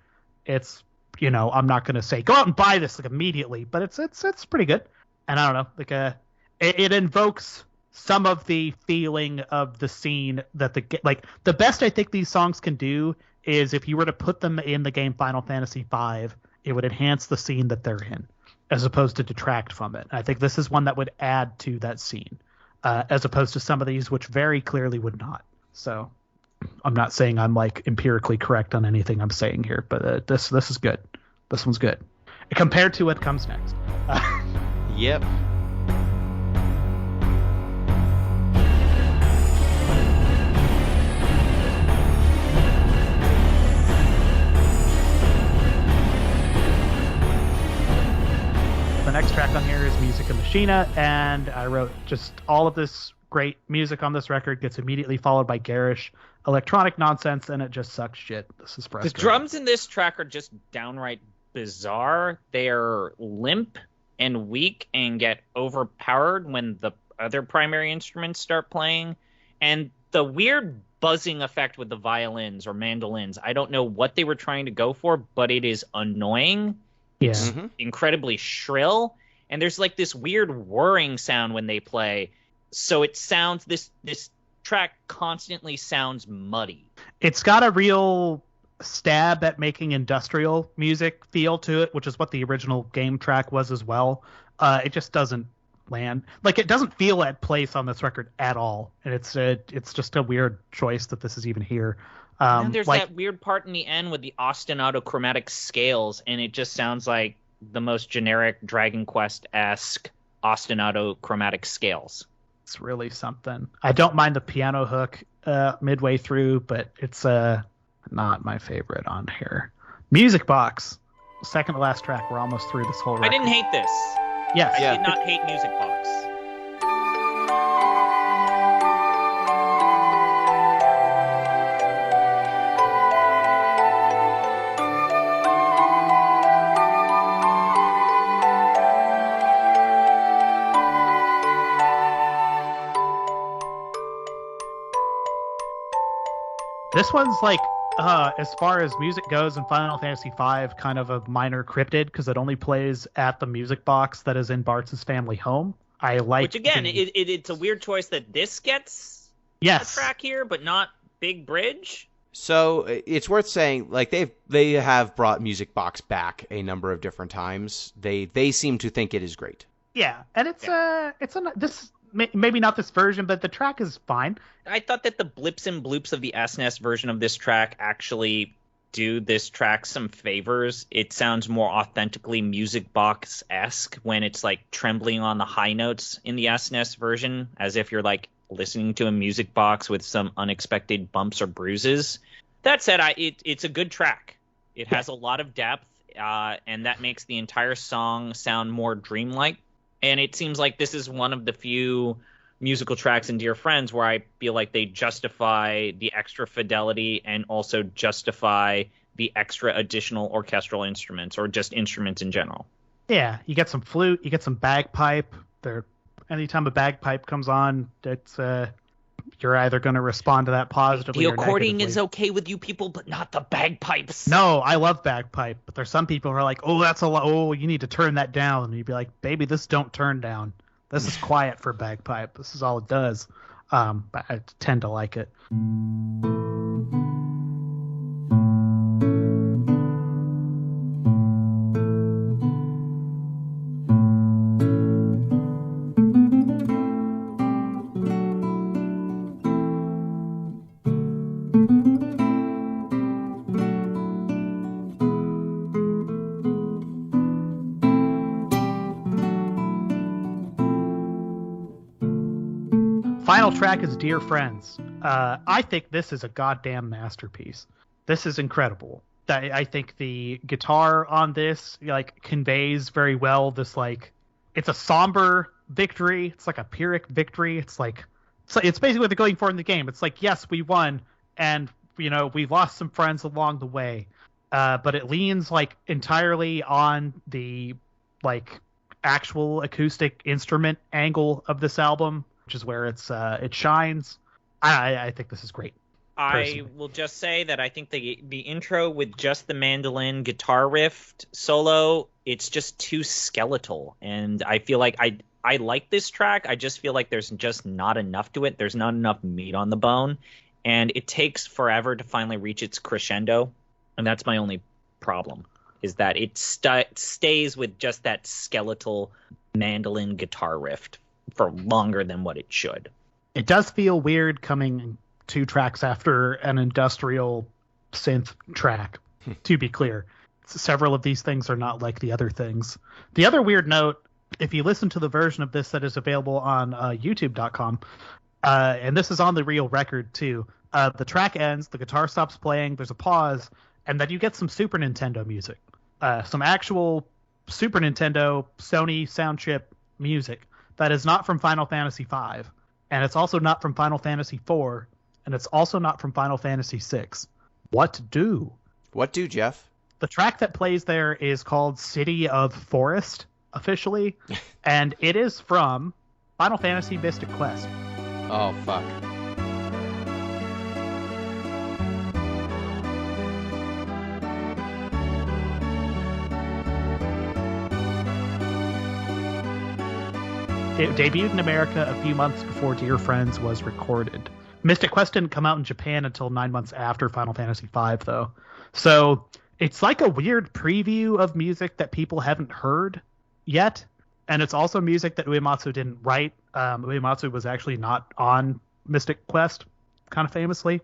It's, I'm not going to say go out and buy this like immediately, but it's pretty good. And I don't know, like it invokes some of the feeling of the scene that the best I think these songs can do is if you were to put them in the game Final Fantasy V, it would enhance the scene that they're in as opposed to detract from it. I think this is one that would add to that scene as opposed to some of these which very clearly would not. So I'm not saying I'm like empirically correct on anything I'm saying here, but this is good. This one's good compared to what comes next. Yep. The next track on here is Music of Machina, and I wrote just all of this great music on this record gets immediately followed by garish electronic nonsense, and it just sucks shit. This is frustrating. The drums in this track are just downright bizarre. They're limp and weak and get overpowered when the other primary instruments start playing. And the weird buzzing effect with the violins or mandolins, I don't know what they were trying to go for, but it is annoying. Yeah. Mm-hmm. Incredibly shrill. And there's like this weird whirring sound when they play. So it sounds, this track constantly sounds muddy. It's got a real stab at making industrial music feel to it, which is what the original game track was as well. It just doesn't land. Like, it doesn't feel at place on this record at all. And it's just a weird choice that this is even here. And there's that weird part in the end with the ostinato chromatic scales, and it just sounds like the most generic Dragon Quest-esque ostinato chromatic scales. It's really something. I don't mind the piano hook midway through, but it's not my favorite on here. Music Box, second to last track. We're almost through this whole record. I didn't hate this. Yes. I did not hate Music Box. This one's like, as far as music goes in Final Fantasy V, kind of a minor cryptid because it only plays at the music box that is in Bart's family home. I like, which again, it's a weird choice that this gets a track here, but not Big Bridge. So it's worth saying, like they have brought Music Box back a number of different times. They seem to think it is great. Yeah, and this. Maybe not this version, but the track is fine. I thought that the blips and bloops of the SNES version of this track actually do this track some favors. It sounds more authentically Music Box-esque when it's like trembling on the high notes in the SNES version, as if you're like listening to a music box with some unexpected bumps or bruises. That said, it's a good track. It has a lot of depth, and that makes the entire song sound more dreamlike. And it seems like this is one of the few musical tracks in Dear Friends where I feel like they justify the extra fidelity and also justify the extra additional orchestral instruments or just instruments in general. Yeah, you get some flute, you get some bagpipe. Anytime a bagpipe comes on, it's you're either going to respond to that positively or negatively. The accordion is okay with you people, but not the bagpipes. No, I love bagpipe, but there's some people who are like, oh, that's a lot. Oh, you need to turn that down. And you'd be like, baby, this don't turn down. This is quiet for bagpipe. This is all it does. But I tend to like it. Final track is Dear Friends. I think this is a goddamn masterpiece. This is incredible. I think the guitar on this like conveys very well this like it's a somber victory. It's like a Pyrrhic victory. It's basically what they're going for in the game. It's like, yes, we won, and we lost some friends along the way, but it leans like entirely on the like actual acoustic instrument angle of this album, which is where it shines. I think this is great. Personally. I will just say that I think the intro with just the mandolin guitar riff solo, it's just too skeletal, and I feel like I like this track. I just feel like there's just not enough to it. There's not enough meat on the bone, and it takes forever to finally reach its crescendo, and that's my only problem, is that it stays with just that skeletal mandolin guitar riff for longer than what it should. It does feel weird coming 2 tracks after an industrial synth track, to be clear. Several of these things are not like the other things. The other weird note, if you listen to the version of this that is available on youtube.com, and this is on the real record too, the track ends, the guitar stops playing, there's a pause, and then you get some Super Nintendo music. Some actual Super Nintendo Sony sound chip music that is not from Final Fantasy V, and it's also not from Final Fantasy IV, and it's also not from Final Fantasy VI. What do? What do, Jeff? The track that plays there is called City of Forest, officially, and it is from Final Fantasy Mystic Quest. Oh, fuck. It debuted in America a few months before Dear Friends was recorded. Mystic Quest didn't come out in Japan until 9 months after Final Fantasy V, though. So it's like a weird preview of music that people haven't heard yet. And it's also music that Uematsu didn't write. Uematsu was actually not on Mystic Quest, kind of famously.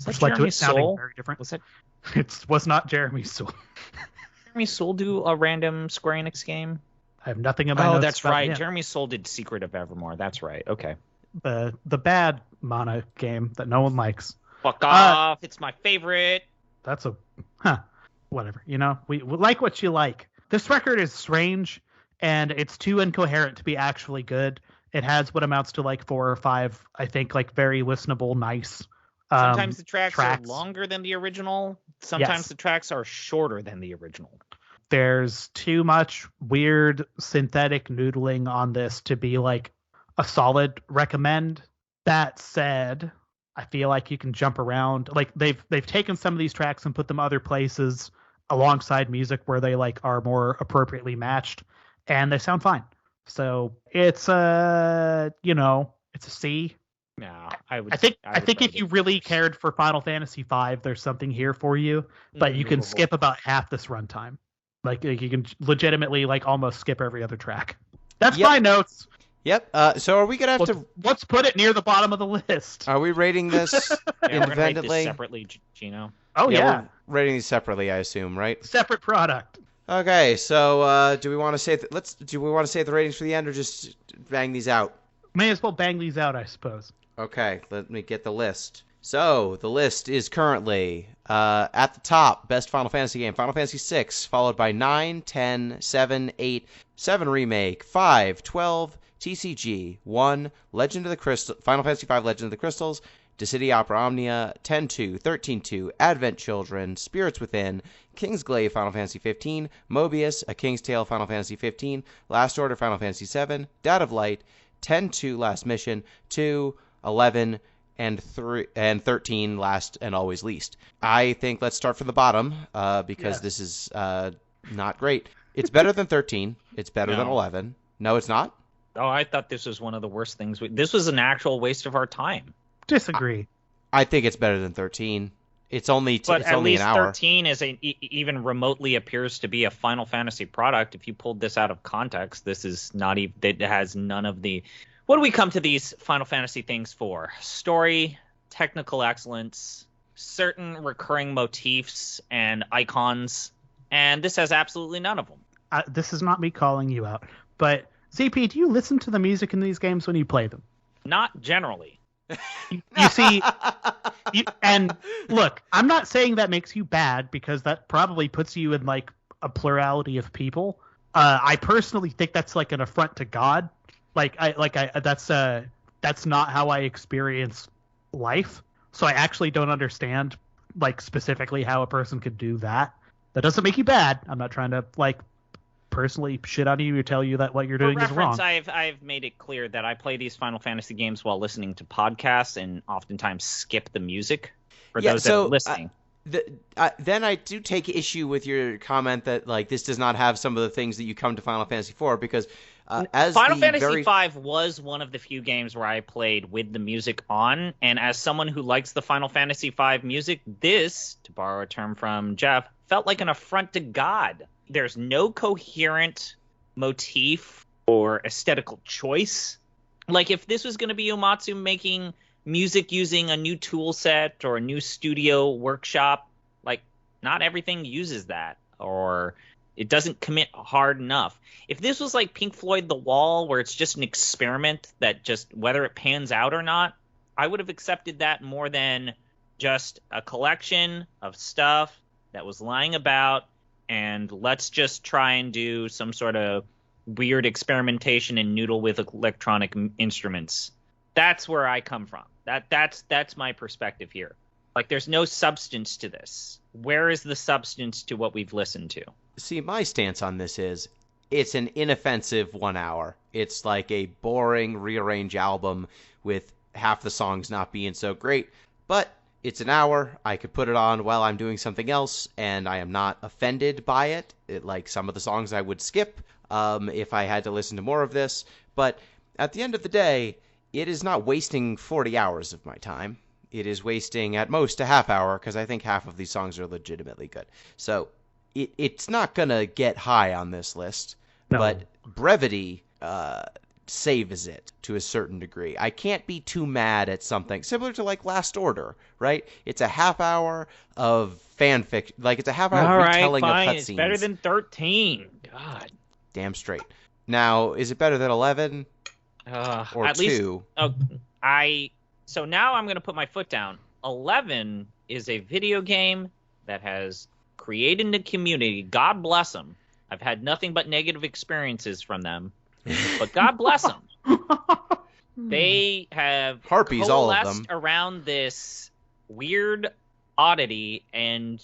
Which led to Jeremy it sounding Soule? very different. Was it It was not Jeremy Soule. Jeremy Soule do a random Square Enix game? I have nothing in my notes. Oh, that's about right. him. Jeremy Soule did Secret of Evermore. That's right. Okay. The bad Mana game that no one likes. Fuck off. It's my favorite. That's whatever. We like what you like. This record is strange, and it's too incoherent to be actually good. It has what amounts to like 4 or 5, I think, like very listenable, nice. Sometimes the tracks are tracks. longer than the original. Sometimes Yes. the tracks are shorter than the original. There's too much weird synthetic noodling on this to be like a solid recommend. That said, I feel like you can jump around. Like they've taken some of these tracks and put them other places alongside music where they like are more appropriately matched, and they sound fine. So it's it's a C. No, I think would if you really cared for Final Fantasy V, there's something here for you, but you can skip about half this runtime. Like you can legitimately like almost skip every other track. That's Yep. my notes. Yep. So are we gonna have to? Let's put it near the bottom of the list. Are we rating this Yeah, we're gonna rate independently? this separately, Gino. Oh yeah, we're rating these separately, I assume, right? separate product. Okay. So do we want to say the ratings for the end, or just bang these out? May as well bang these out, I suppose. Okay. Let me get the list. So the list is currently at the top, best Final Fantasy game, Final Fantasy VI, followed by 9, 10, 7, 8, 7 Remake, 5, 12, TCG, 1, Legend of the Crystal, Final Fantasy V Legend of the Crystals, Dissidia Opera Omnia, 10-2, 13-2, Advent Children, Spirits Within, Kingsglaive Final Fantasy 15, Mobius, A King's Tale Final Fantasy 15, Last Order Final Fantasy 7, Dad of Light, 10-2 Last Mission, 2, 11, and 13 last and always least. I think let's start from the bottom because this is not great. It's better than 13. It's better than 11. No, it's not. Oh, I thought this was one of the worst things. This was an actual waste of our time. Disagree. I think it's better than 13. It's only But it's at only least an hour. 13 is even remotely appears to be a Final Fantasy product. If you pulled this out of context, this is not even. It has none of the. What do we come to these Final Fantasy things for? Story, technical excellence, certain recurring motifs and icons, and this has absolutely none of them. This is not me calling you out, but ZP, do you listen to the music in these games when you play them? Not generally. You see, and look, I'm not saying that makes you bad because that probably puts you in like a plurality of people. I personally think that's like an affront to God. That's not how I experience life. So I actually don't understand like specifically how a person could do that. That doesn't make you bad. I'm not trying to like personally shit on you or tell you that what you're doing is wrong. I've made it clear that I play these Final Fantasy games while listening to podcasts and oftentimes skip the music for those that are listening. Then I do take issue with your comment that like this does not have some of the things that you come to Final Fantasy for because as Final Fantasy V was one of the few games where I played with the music on, and as someone who likes the Final Fantasy V music, this, to borrow a term from Jeff, felt like an affront to God. There's no coherent motif or aesthetical choice. Like, if this was going to be Uematsu making music using a new tool set or a new studio workshop, like, not everything uses that, or it doesn't commit hard enough. If this was like Pink Floyd The Wall, where it's just an experiment that just, whether it pans out or not, I would have accepted that more than just a collection of stuff that was lying about, and let's just try and do some sort of weird experimentation and noodle with electronic instruments. That's where I come from. That's my perspective here. Like, there's no substance to this. Where is the substance to what we've listened to? See, my stance on this is it's an inoffensive 1 hour. It's like a boring rearrange album with half the songs not being so great, but it's an hour. I could put it on while I'm doing something else, and I am not offended by it. Like some of the songs I would skip if I had to listen to more of this. But at the end of the day, it is not wasting 40 hours of my time. It is wasting at most a half hour because I think half of these songs are legitimately good. So it's not going to get high on this list, but brevity saves it to a certain degree. I can't be too mad at something similar to like Last Order, right? It's a half hour of fanfic, like it's a half hour retelling of cutscenes. It's better than 13. God, damn straight. Now, is it better than 11 or at 2? So now I'm going to put my foot down. 11 is a video game that has created a community. God bless them. I've had nothing but negative experiences from them. But God bless them. They have Harpies, all of them, around this weird oddity and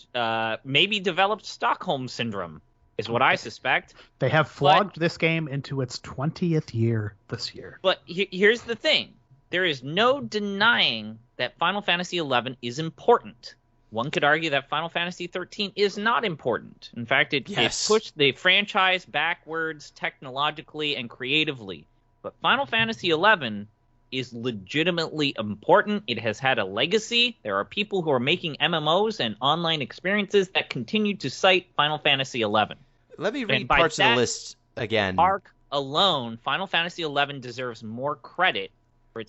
maybe developed Stockholm Syndrome, is what I suspect. They have flogged this game into its 20th year this year. But here's the thing. There is no denying that Final Fantasy XI is important. One could argue that Final Fantasy XIII is not important. In fact, it pushed the franchise backwards technologically and creatively. But Final Fantasy XI is legitimately important. It has had a legacy. There are people who are making MMOs and online experiences that continue to cite Final Fantasy XI. Let me read parts of the list again. Arc alone, Final Fantasy XI deserves more credit for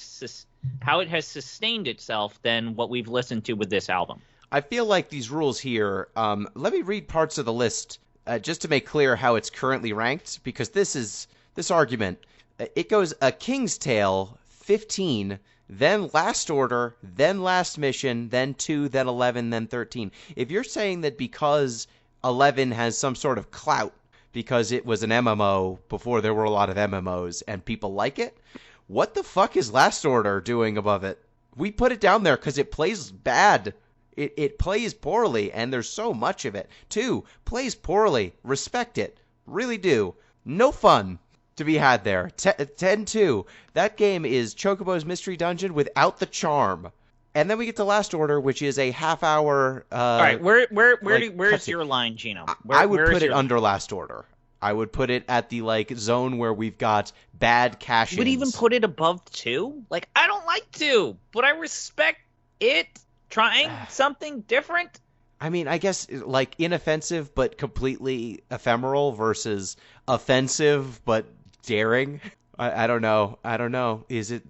how it has sustained itself than what we've listened to with this album. I feel like these rules here, let me read parts of the list just to make clear how it's currently ranked, because this argument, it goes A King's Tale, 15, then Last Order, then Last Mission, then 2, then 11, then 13. If you're saying that because 11 has some sort of clout, because it was an MMO before there were a lot of MMOs and people like it, what the fuck is Last Order doing above it? We put it down there because it plays bad. It plays poorly, and there's so much of it. 2, plays poorly. Respect it. Really do. No fun to be had there. 10-2, that game is Chocobo's Mystery Dungeon without the charm. And then we get to Last Order, which is a half-hour... All right, where's your line, Gino? I would put it under Last Order. I would put it at the zone where we've got bad cash-ins. You would even put it above 2? Like, I don't like 2, but I respect it. Trying something different? I mean, I guess, inoffensive but completely ephemeral versus offensive but daring. I don't know. Is it,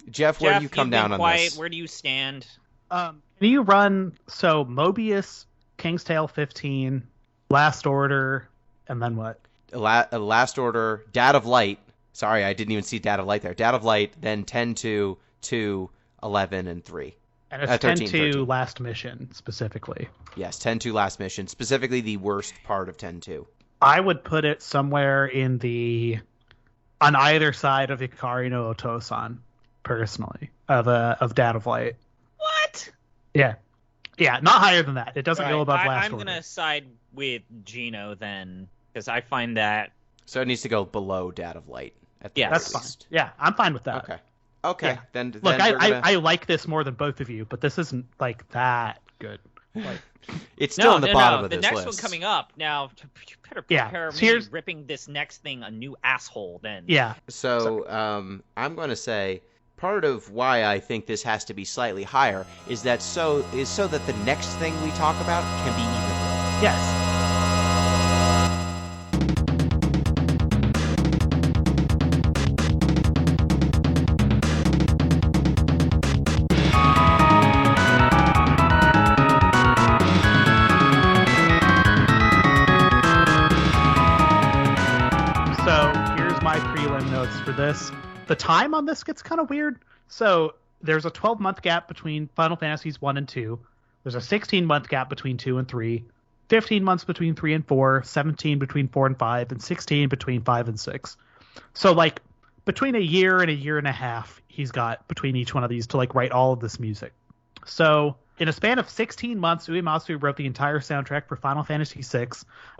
Jeff, where do you come down on this? Where do you stand? Can you run, Mobius, King's Tale 15, Last Order, and then what? Last Order, Dad of Light. Sorry, I didn't even see Dad of Light there. Dad of Light, then 10-2, 11, and 3. And it's 13, 10-2 last mission, specifically. Yes, 10-2 last mission, specifically the worst part of 10-2. I would put it somewhere on either side of Hikari no Otosan, personally, of Dad of Light. What? Yeah. Yeah, not higher than that. It doesn't go above last I'm order. going to side with Gino then, because I find that... So it needs to go below Dad of Light. At the That's fine. least. Yeah, I'm fine with that. Okay. Yeah. Then Look, we're gonna... I like this more than both of you, but this isn't, like, that good. Like, It's still on the bottom of the this next list. one coming up, now, you better Yeah, prepare me here's- ripping this next thing a new asshole then. yeah. So I'm going to say part of why I think this has to be slightly higher is so that the next thing we talk about can be even lower. Yes. So here's my prelim notes for this. The time on this gets kind of weird. So there's a 12-month gap between Final Fantasies 1 and 2. There's a 16-month gap between 2 and 3. 15 months between 3 and 4. 17 between 4 and 5. And 16 between 5 and 6. So, like, between a year and a half, he's got between each one of these to, like, write all of this music. So in a span of 16 months, Uematsu wrote the entire soundtrack for Final Fantasy VI,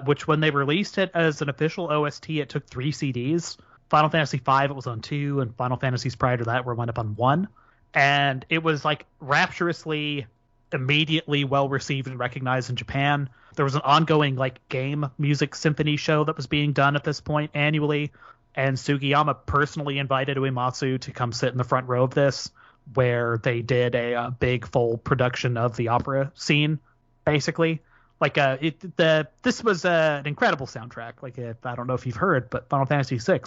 which when they released it as an official OST, it took 3 CDs. Final Fantasy V, it was on 2, and Final Fantasies prior to that were wound up on 1. And it was, like, rapturously, immediately well-received and recognized in Japan. There was an ongoing, like, game music symphony show that was being done at this point annually, and Sugiyama personally invited Uematsu to come sit in the front row of this, where they did a big full production of the opera scene, basically. Like, this was an incredible soundtrack. Like, I don't know if you've heard, but Final Fantasy VI,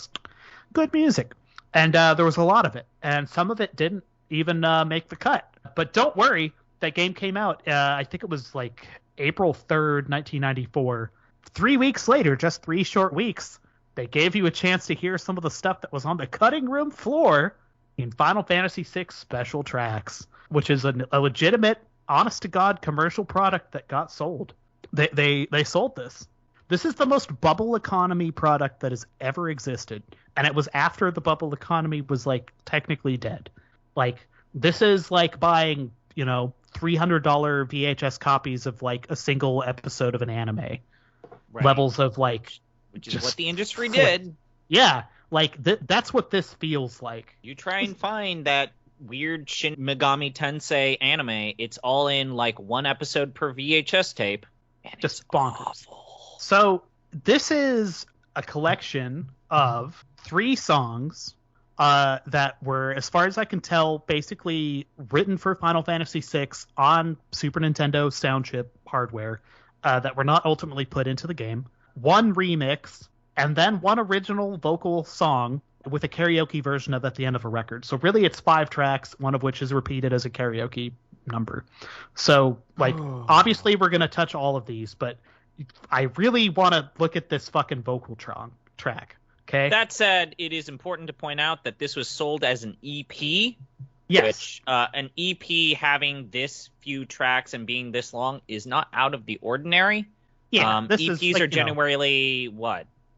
good music. And there was a lot of it. And some of it didn't even make the cut. But don't worry, that game came out, I think it was like April 3rd, 1994. 3 weeks later, just 3 short weeks, they gave you a chance to hear some of the stuff that was on the cutting room floor in Final Fantasy VI special tracks, which is a legitimate, honest-to-God commercial product that got sold. They sold this. This is the most bubble economy product that has ever existed, and it was after the bubble economy was, like, technically dead. Like, this is like buying, $300 VHS copies of, like, a single episode of an anime. Right. Levels of, like... Which is what the industry did. Yeah, like, that's what this feels like. You try and find that weird Shin Megami Tensei anime, it's all in, like, 1 episode per VHS tape. And Just it's bonkers. awful. So this is a collection of 3 songs that were, as far as I can tell, basically written for Final Fantasy VI on Super Nintendo sound chip hardware that were not ultimately put into the game. 1 remix, and then 1 original vocal song with a karaoke version of at the end of a record. So really it's 5 tracks, one of which is repeated as a karaoke number. So, like, obviously we're going to touch all of these, but I really want to look at this fucking vocal track. Okay. That said, it is important to point out that this was sold as an EP. Yes. Which an EP having this few tracks and being this long is not out of the ordinary. Yeah. This EPs is, like, are generally,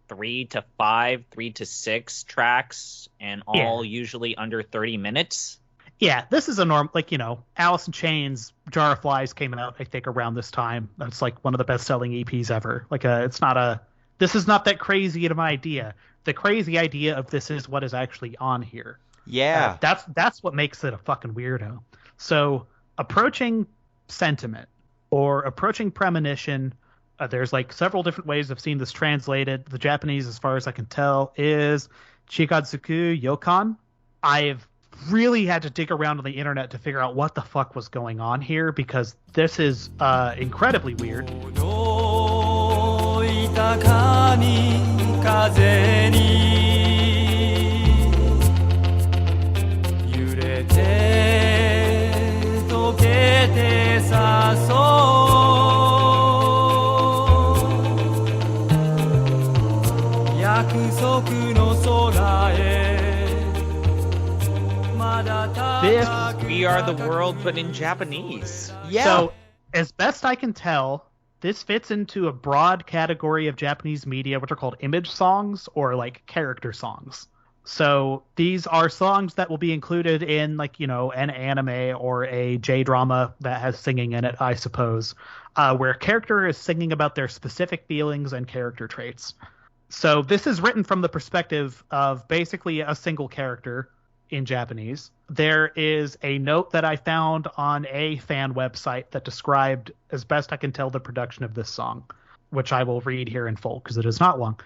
3 to 5, 3 to 6 tracks, and all usually under 30 minutes. Yeah, this is a norm. Like, Alice in Chains, Jar of Flies came out, I think, around this time. That's like one of the best-selling EPs ever. Like, this is not that crazy of an idea. The crazy idea of this is what is actually on here. Yeah. That's what makes it a fucking weirdo. So, approaching sentiment or approaching premonition, there's like several different ways of seeing this translated. The Japanese, as far as I can tell, is Chikatsuku Yokan. I've really had to dig around on the internet to figure out what the fuck was going on here, because this is incredibly weird. 届いた神風に揺れて溶けてさそう約束の空へまだ高く This We Are the World, but in Japanese. Yeah. So, as best I can tell, this fits into a broad category of Japanese media, which are called image songs or like character songs. So these are songs that will be included in like, you know, an anime or a J-drama that has singing in it, I suppose, where a character is singing about their specific feelings and character traits. So this is written from the perspective of basically a single character in Japanese. There is a note that I found on a fan website that described, as best I can tell, the production of this song, which I will read here in full because it is not long.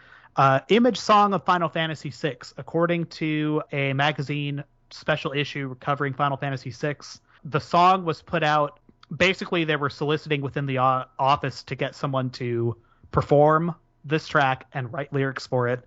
Image song of Final Fantasy VI, according to a magazine special issue covering Final Fantasy VI. The song was put out. Basically, they were soliciting within the office to get someone to perform this track and write lyrics for it,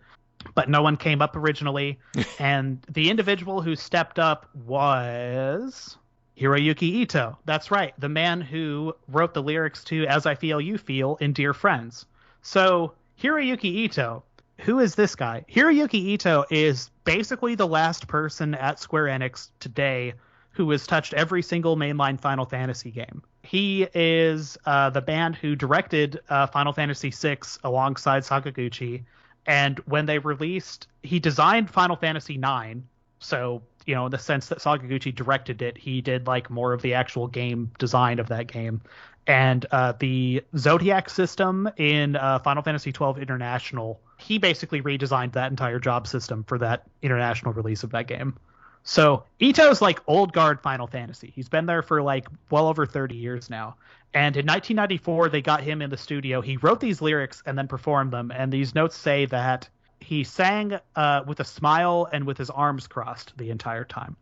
but no one came up originally. And the individual who stepped up was Hiroyuki Ito. That's right, the man who wrote the lyrics to As I Feel You Feel in Dear Friends. So Hiroyuki Ito, who is this guy? Hiroyuki Ito is basically the last person at Square Enix today who has touched every single mainline Final Fantasy game. He is the band who directed Final Fantasy VI alongside Sakaguchi. And when they released, he designed Final Fantasy IX. So, you know, in the sense that Sakaguchi directed it, he did like more of the actual game design of that game. And the Zodiac system in Final Fantasy XII International, he basically redesigned that entire job system for that international release of that game. So Ito's like old guard Final Fantasy. He's been there for like well over 30 years now. And in 1994, they got him in the studio. He wrote these lyrics and then performed them. And these notes say that he sang with a smile and with his arms crossed the entire time.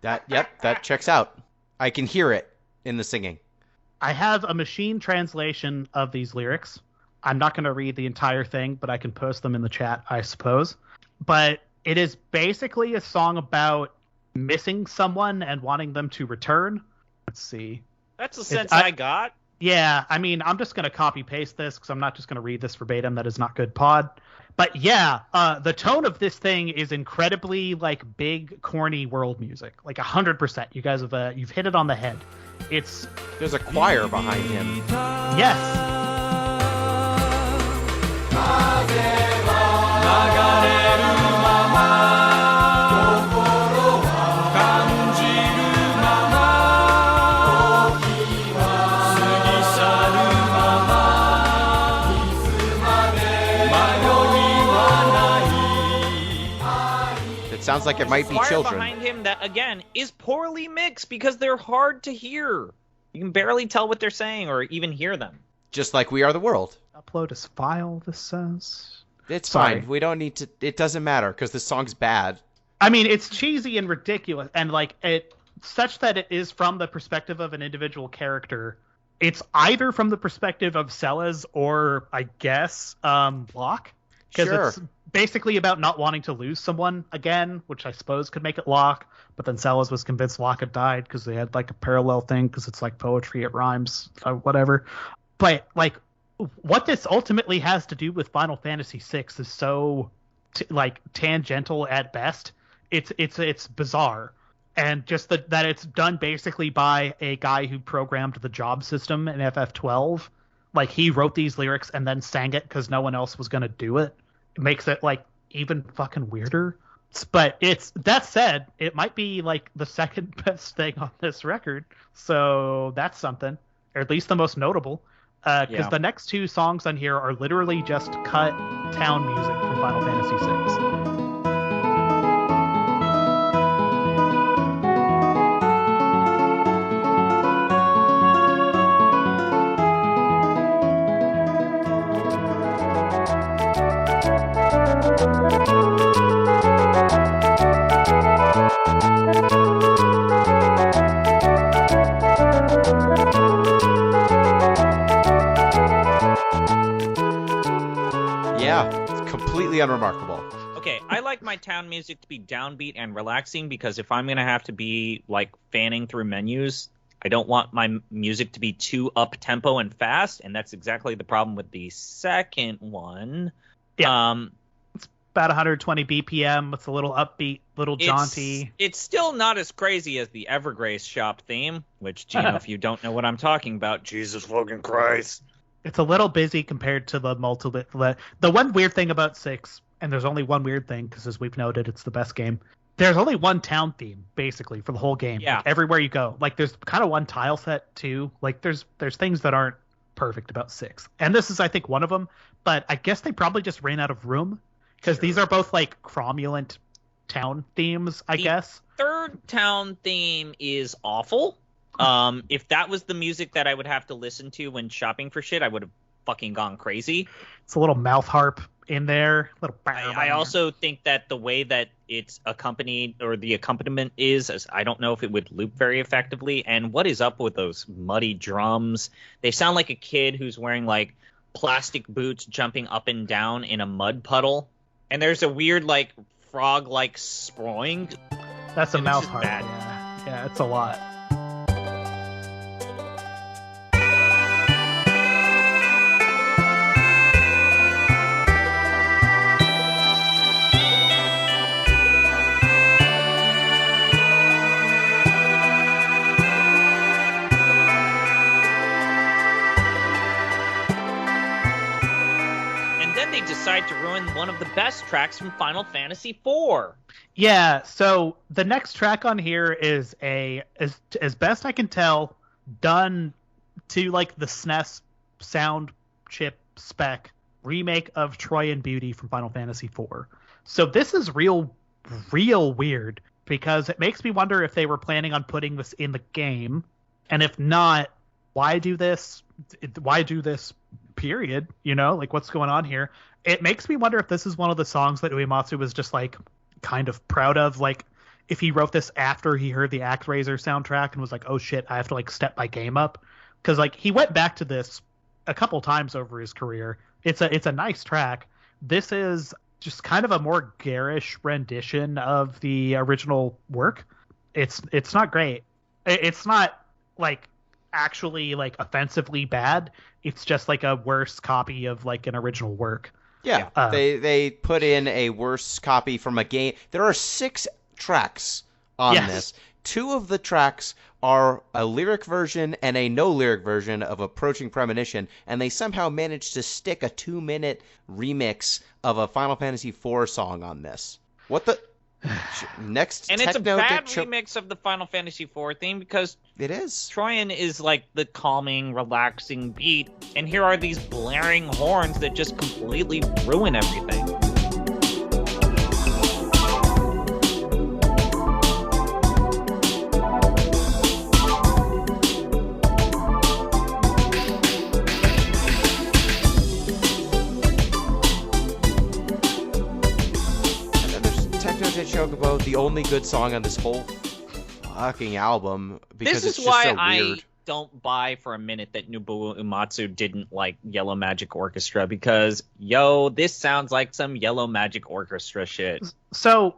That checks out. I can hear it in the singing. I have a machine translation of these lyrics. I'm not going to read the entire thing, but I can post them in the chat, I suppose. But it is basically a song about missing someone and wanting them to return. Let's see. That's the sense I got. Yeah, I mean, I'm just going to copy paste this because I'm not just going to read this verbatim. That is not good pod. But yeah, the tone of this thing is incredibly like big, corny world music, like 100%. You guys have you've hit it on the head. There's a choir behind him. Yes. It sounds like it might be choir children behind him that again is poorly mixed because they're hard to hear. You can barely tell what they're saying or even hear them. Just like We Are the World. Upload as file, this says. It's Sorry. fine. We don't need to. It doesn't matter because the song's bad. I mean, it's cheesy and ridiculous, and like it such that it is from the perspective of an individual character. It's either from the perspective of Celes or I guess Locke, because Sure. it's basically about not wanting to lose someone again, which I suppose could make it Locke. But then Celes was convinced Locke had died because they had like a parallel thing because it's like poetry, it rhymes, whatever. But like, what this ultimately has to do with Final Fantasy VI is so like tangential at best. It's bizarre, and just that it's done basically by a guy who programmed the job system in FF12. Like he wrote these lyrics and then sang it because no one else was gonna do it. It makes it like even fucking weirder. But that said, it might be like the second best thing on this record. So that's something, or at least the most notable. Because the next two songs on here are literally just cut town music from Final Fantasy VI. Completely unremarkable. Okay, I like my town music to be downbeat and relaxing because if I'm going to have to be like fanning through menus, I don't want my music to be too up-tempo and fast, and that's exactly the problem with the second one. Yeah. about 120 BPM. It's a little upbeat, little jaunty. It's still not as crazy as the Evergrace shop theme, which, Gino, if you don't know what I'm talking about, Jesus fucking Christ. It's a little busy compared to the multiple. The one weird thing about 6, and there's only one weird thing, because as we've noted, it's the best game. There's only one town theme, basically, for the whole game. Yeah. Like, everywhere you go. Like, there's kind of one tile set, too. Like, there's things that aren't perfect about 6. And this is, I think, one of them. But I guess they probably just ran out of room. Because these are both, like, cromulent town themes, I guess. Third town theme is awful. If that was the music that I would have to listen to when shopping for shit, I would have fucking gone crazy. It's a little mouth harp in there. I also think that the way that it's accompanied, or the accompaniment is, I don't know if it would loop very effectively. And what is up with those muddy drums? They sound like a kid who's wearing like plastic boots jumping up and down in a mud puddle. And there's a weird like frog-like sproing. That's a And it's mouth just harp. bad. Yeah, it's a lot. They decide to ruin one of the best tracks from Final Fantasy IV. Yeah, so the next track on here is as best I can tell, done to like the SNES sound chip spec remake of Troy and Beauty from Final Fantasy IV. So this is real weird, because it makes me wonder if they were planning on putting this in the game, and if not, why do this? Why do this? Period. You know, like, what's going on here? It makes me wonder if this is one of the songs that Uematsu was just like kind of proud of, like if he wrote this after he heard the ActRaiser soundtrack and was like, oh shit, I have to like step my game up, because like he went back to this a couple times over his career. It's a nice track. This is just kind of a more garish rendition of the original work. It's not great. It's not like actually like offensively bad. It's just like a worse copy of like an original work. Yeah, they put in a worse copy from a game. There are 6 tracks on this. 2 of the tracks are a lyric version and a no lyric version of Approaching Premonition, and they somehow managed to stick a 2-minute remix of a Final Fantasy IV song on this. What the? Next, and it's a bad remix of the Final Fantasy IV theme, because it is. Troyan is like the calming, relaxing beat, and here are these blaring horns that just completely ruin everything. Chocobo, the only good song on this whole fucking album, because this is it's just why so weird. I don't buy for a minute that Nobuo Uematsu didn't like Yellow Magic Orchestra, because this sounds like some Yellow Magic Orchestra shit. So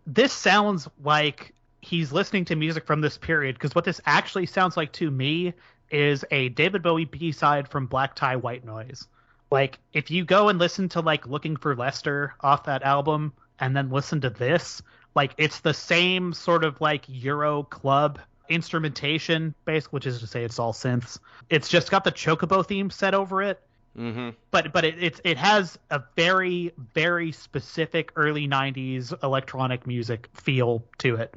this sounds like he's listening to music from this period, because what this actually sounds like to me is a David Bowie B-side from Black Tie White Noise. Like, if you go and listen to like Looking for Lester off that album and then listen to this, like, it's the same sort of like Euro club instrumentation, basically, which is to say it's all synths. It's just got the Chocobo theme set over it. Mm-hmm. But it has a very, very specific early 90s electronic music feel to it.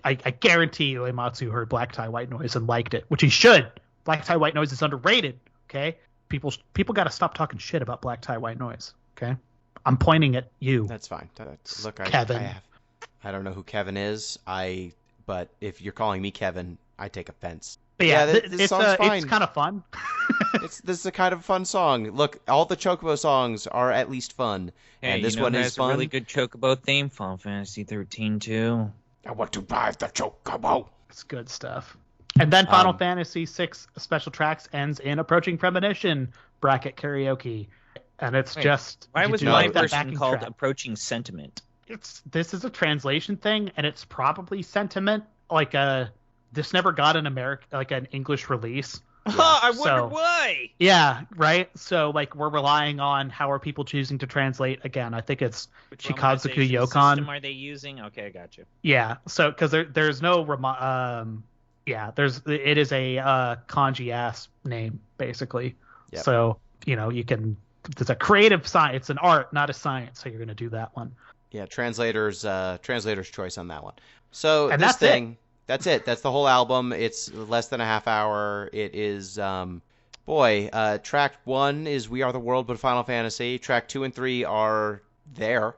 I guarantee you Uematsu heard Black Tie White Noise and liked it, which he should. Black Tie White Noise is underrated, okay? People got to stop talking shit about Black Tie White Noise, okay? I'm pointing at you. That's fine. Look, Kevin. I don't know who Kevin is. But if you're calling me Kevin, I take offense. But yeah, this song's fine. It's kind of fun. This is a kind of fun song. Look, all the Chocobo songs are at least fun, and this one is fun. A really good Chocobo theme, Final Fantasy 13 too. I want to buy the Chocobo. It's good stuff. And then Final Fantasy VI Special Tracks ends in Approaching Premonition bracket karaoke. And it's just... Why was my version called track. Approaching Sentiment? This is a translation thing, and it's probably Sentiment. This never got an an English release. I wonder So- why. Yeah, right. So like we're relying on how are people choosing to translate again. I think it's Which Shikazuku romanization Yokon. system are they using? Okay, I got you. Yeah. So because there's no it is a kanji ass name basically. Yep. So it's a creative science. It's an art, not a science. So you're gonna do that one. Yeah, translator's choice on that one. So And this that's it. thing, that's it. That's the whole album. It's less than a half hour. It is, track 1 is We Are the World but Final Fantasy. Track 2 and 3 are there.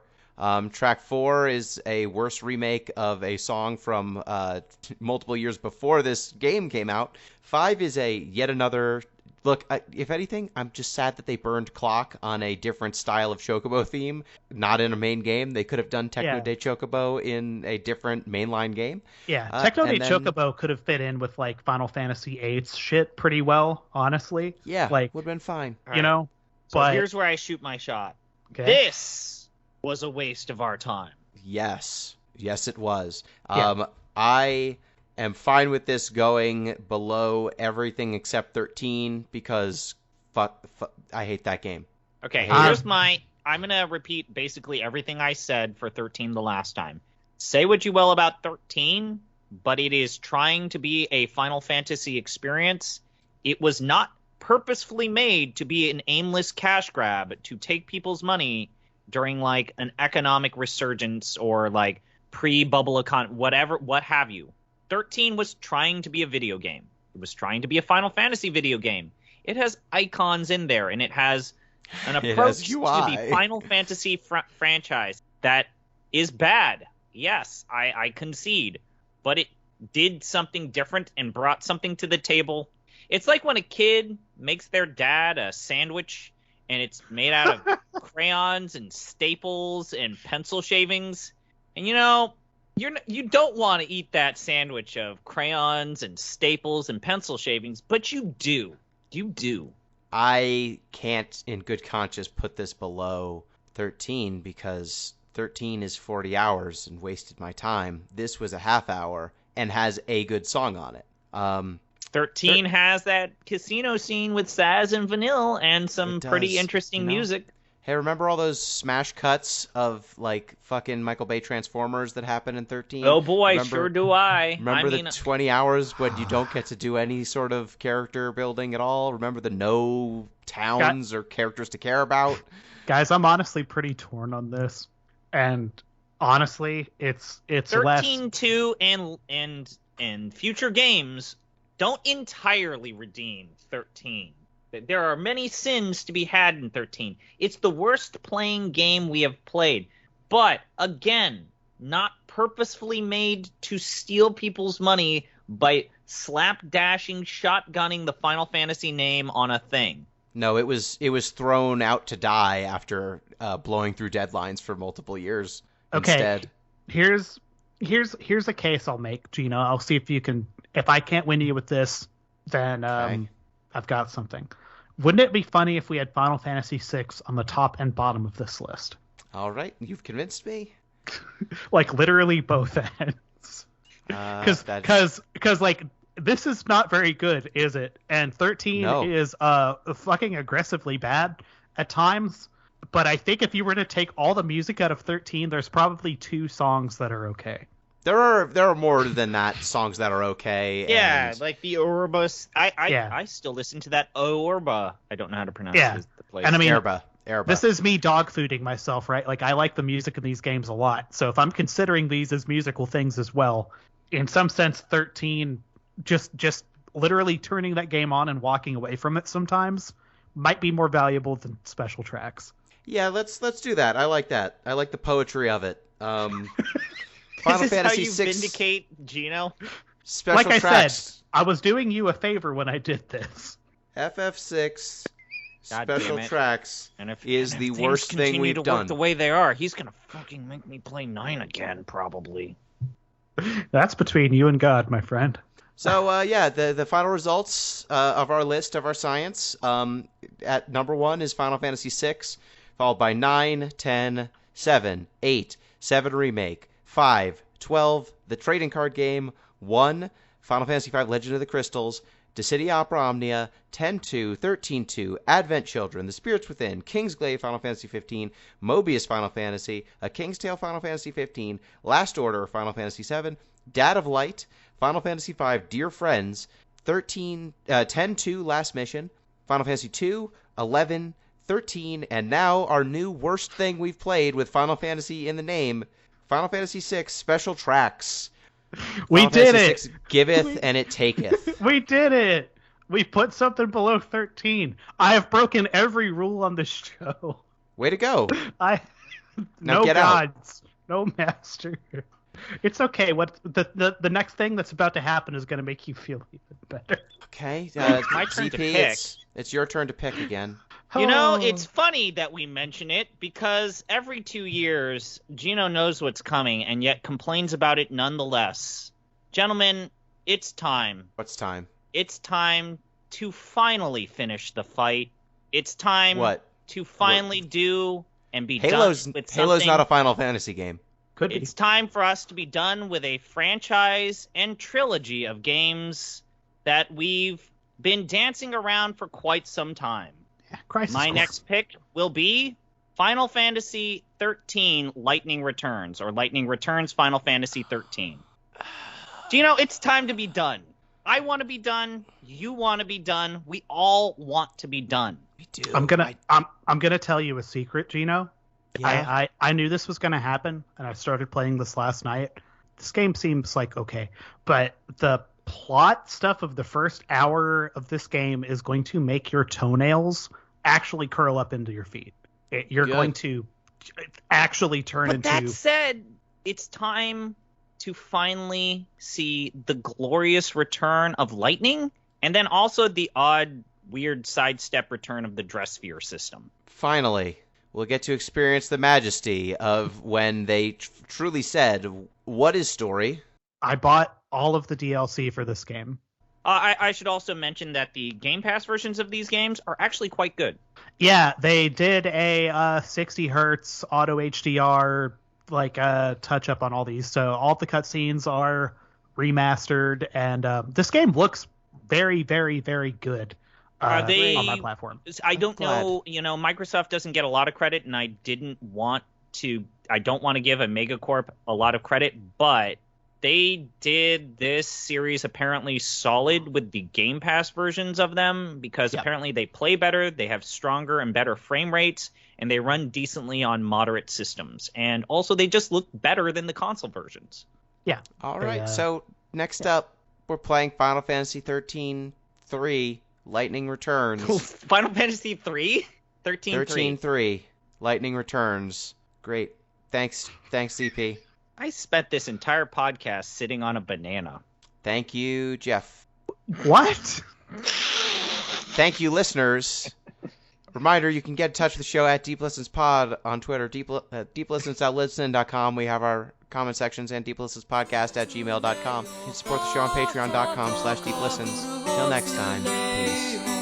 Track 4 is a worse remake of a song from multiple years before this game came out. 5 is yet another. Look, if anything, I'm just sad that they burned Clock on a different style of Chocobo theme, not in a main game. They could have done Techno de Chocobo in a different mainline game. Yeah, Techno de and then- Chocobo could have fit in with like Final Fantasy VIII's shit pretty well, honestly. Yeah, Like, would have been fine. you know. So But here's where I shoot my shot. okay. This was a waste of our time. Yes, it was. Yeah. I am fine with this going below everything except 13 because fuck, I hate that game. Okay, Um, here's I'm going to repeat basically everything I said for 13 the last time. Say what you will about 13, but it is trying to be a Final Fantasy experience. It was not purposefully made to be an aimless cash grab to take people's money during like an economic resurgence or like pre-bubble whatever, what have you. 13 was trying to be a video game. It was trying to be a Final Fantasy video game. It has icons in there, and it has an It approach has to UI. the Final Fantasy franchise that is bad. Yes, I concede. But it did something different and brought something to the table. It's like when a kid makes their dad a sandwich, and it's made out of crayons and staples and pencil shavings. And you don't want to eat that sandwich of crayons and staples and pencil shavings, but you do. You do. I can't, in good conscience, put this below 13 because 13 is 40 hours and wasted my time. This was a half hour and has a good song on it. 13 has that casino scene with Saz and Vanille and some It does, pretty interesting music. Hey, remember all those smash cuts of like fucking Michael Bay Transformers that happened in 13? Oh boy, Remember- sure do I. Remember I mean, the 20 hours when you don't get to do any sort of character building at all? Remember the no towns or characters to care about? Guys, I'm honestly pretty torn on this, and honestly, it's 13 less. 2 and future games don't entirely redeem 13. There are many sins to be had in 13. It's the worst playing game we have played. But, again, not purposefully made to steal people's money by slapdashing, shotgunning the Final Fantasy name on a thing. No, it was thrown out to die after blowing through deadlines for multiple years. Okay. Instead. Here's a case I'll make, Gino. I'll see if I can't win you with this, then Okay. I've got something. Wouldn't it be funny if we had Final Fantasy VI on the top and bottom of this list? All right, you've convinced me. Like literally both ends. Because like this is not very good, is it? And 13 No. is fucking aggressively bad at times. But I think if you were to take all the music out of 13, there's probably 2 songs that are okay. There are more than that songs that are okay. Yeah, and like the Orba. Yeah. I still listen to that Orba. I don't know how to pronounce Yeah. the place. And I mean, Erba. this is me dog fooding myself, right? Like I like the music in these games a lot. So if I'm considering these as musical things as well, in some sense 13 just literally turning that game on and walking away from it sometimes might be more valuable than special tracks. Yeah, let's do that. I like that. I like the poetry of it. Final This is Fantasy how you VI vindicate Gino. special Like I tracks. said, I was doing you a favor when I did this. FF6 God special damn it. tracks And if is and the if things worst thing continue we've to done. work the way they are, he's gonna fucking make me play 9 again, probably. That's between you and God, my friend. So the final results of our list of our science at number 1 is Final Fantasy VI, followed by 9, 10, 7, 8, 7 remake, 5, 12, the trading card game, 1, Final Fantasy V Legend of the Crystals, Dissidia Opera Omnia, 10-2, 13-2, Advent Children, The Spirits Within, Kingsglaive Final Fantasy 15, Mobius Final Fantasy, A King's Tale Final Fantasy 15, Last Order Final Fantasy 7, Dad of Light, Final Fantasy 5, Dear Friends, 10-2 Last Mission, Final Fantasy 2, 11, 13, and now our new worst thing we've played with Final Fantasy in the name, Final Fantasy 6 Special Tracks. We Final did Fantasy it. 6 giveth and it taketh. We did it. We put something below 13. I have broken every rule on this show. Way to go. Now Now no get out. gods, no master. It's okay. What the next thing that's about to happen is going to make you feel even better. Okay, It's my turn to ZP, pick. it's your turn to pick again. You know, Oh. it's funny that we mention it because every 2 years, Gino knows what's coming and yet complains about it nonetheless. Gentlemen, it's time. What's time? It's time to finally finish the fight. It's time What? to finally do and be Halo's done with Halo's something. not a Final Fantasy game. Could be. It's time for us to be done with a franchise and trilogy of games that we've been dancing around for quite some time. Crisis My Core. next pick will be Final Fantasy 13 Lightning Returns, or Lightning Returns Final Fantasy 13. Gino, it's time to be done. I want to be done. You want to be done. We all want to be done. We do. I'm gonna tell you a secret, Gino. Yeah. I knew this was gonna happen, and I started playing this last night. This game seems like okay, but the plot stuff of the first hour of this game is going to make your toenails actually curl up into your feet. You're Good. going to actually turn But into. that said, it's time to finally see the glorious return of Lightning, and then also the odd, weird sidestep return of the dress sphere system. Finally, we'll get to experience the majesty of when they truly said, "What is story?" I bought all of the DLC for this game. I should also mention that the Game Pass versions of these games are actually quite good. Yeah, they did a 60 hertz auto HDR touch up on all these. So all the cutscenes are remastered, and this game looks very, very, very good Are they- on my platform. I don't glad. know, Microsoft doesn't get a lot of credit, and I don't want to give a Megacorp a lot of credit, but they did this series apparently solid with the Game Pass versions of them because Yep. apparently they play better, they have stronger and better frame rates, and they run decently on moderate systems. And also they just look better than the console versions. Yeah. All They, right. So next up, we're playing Final Fantasy 13-3 Lightning Returns. Final Fantasy 3? 13-3. 13-3 Lightning Returns. Great. Thanks, CP. I spent this entire podcast sitting on a banana. Thank you, Jeff. What? Thank you, listeners. Reminder, you can get in touch with the show at Deep Listens Pod on Twitter, deeplistens.libsyn.com. We have our comment sections, and deeplistenspodcast@gmail.com. You can support the show on patreon.com/deeplistens. Until next time, peace.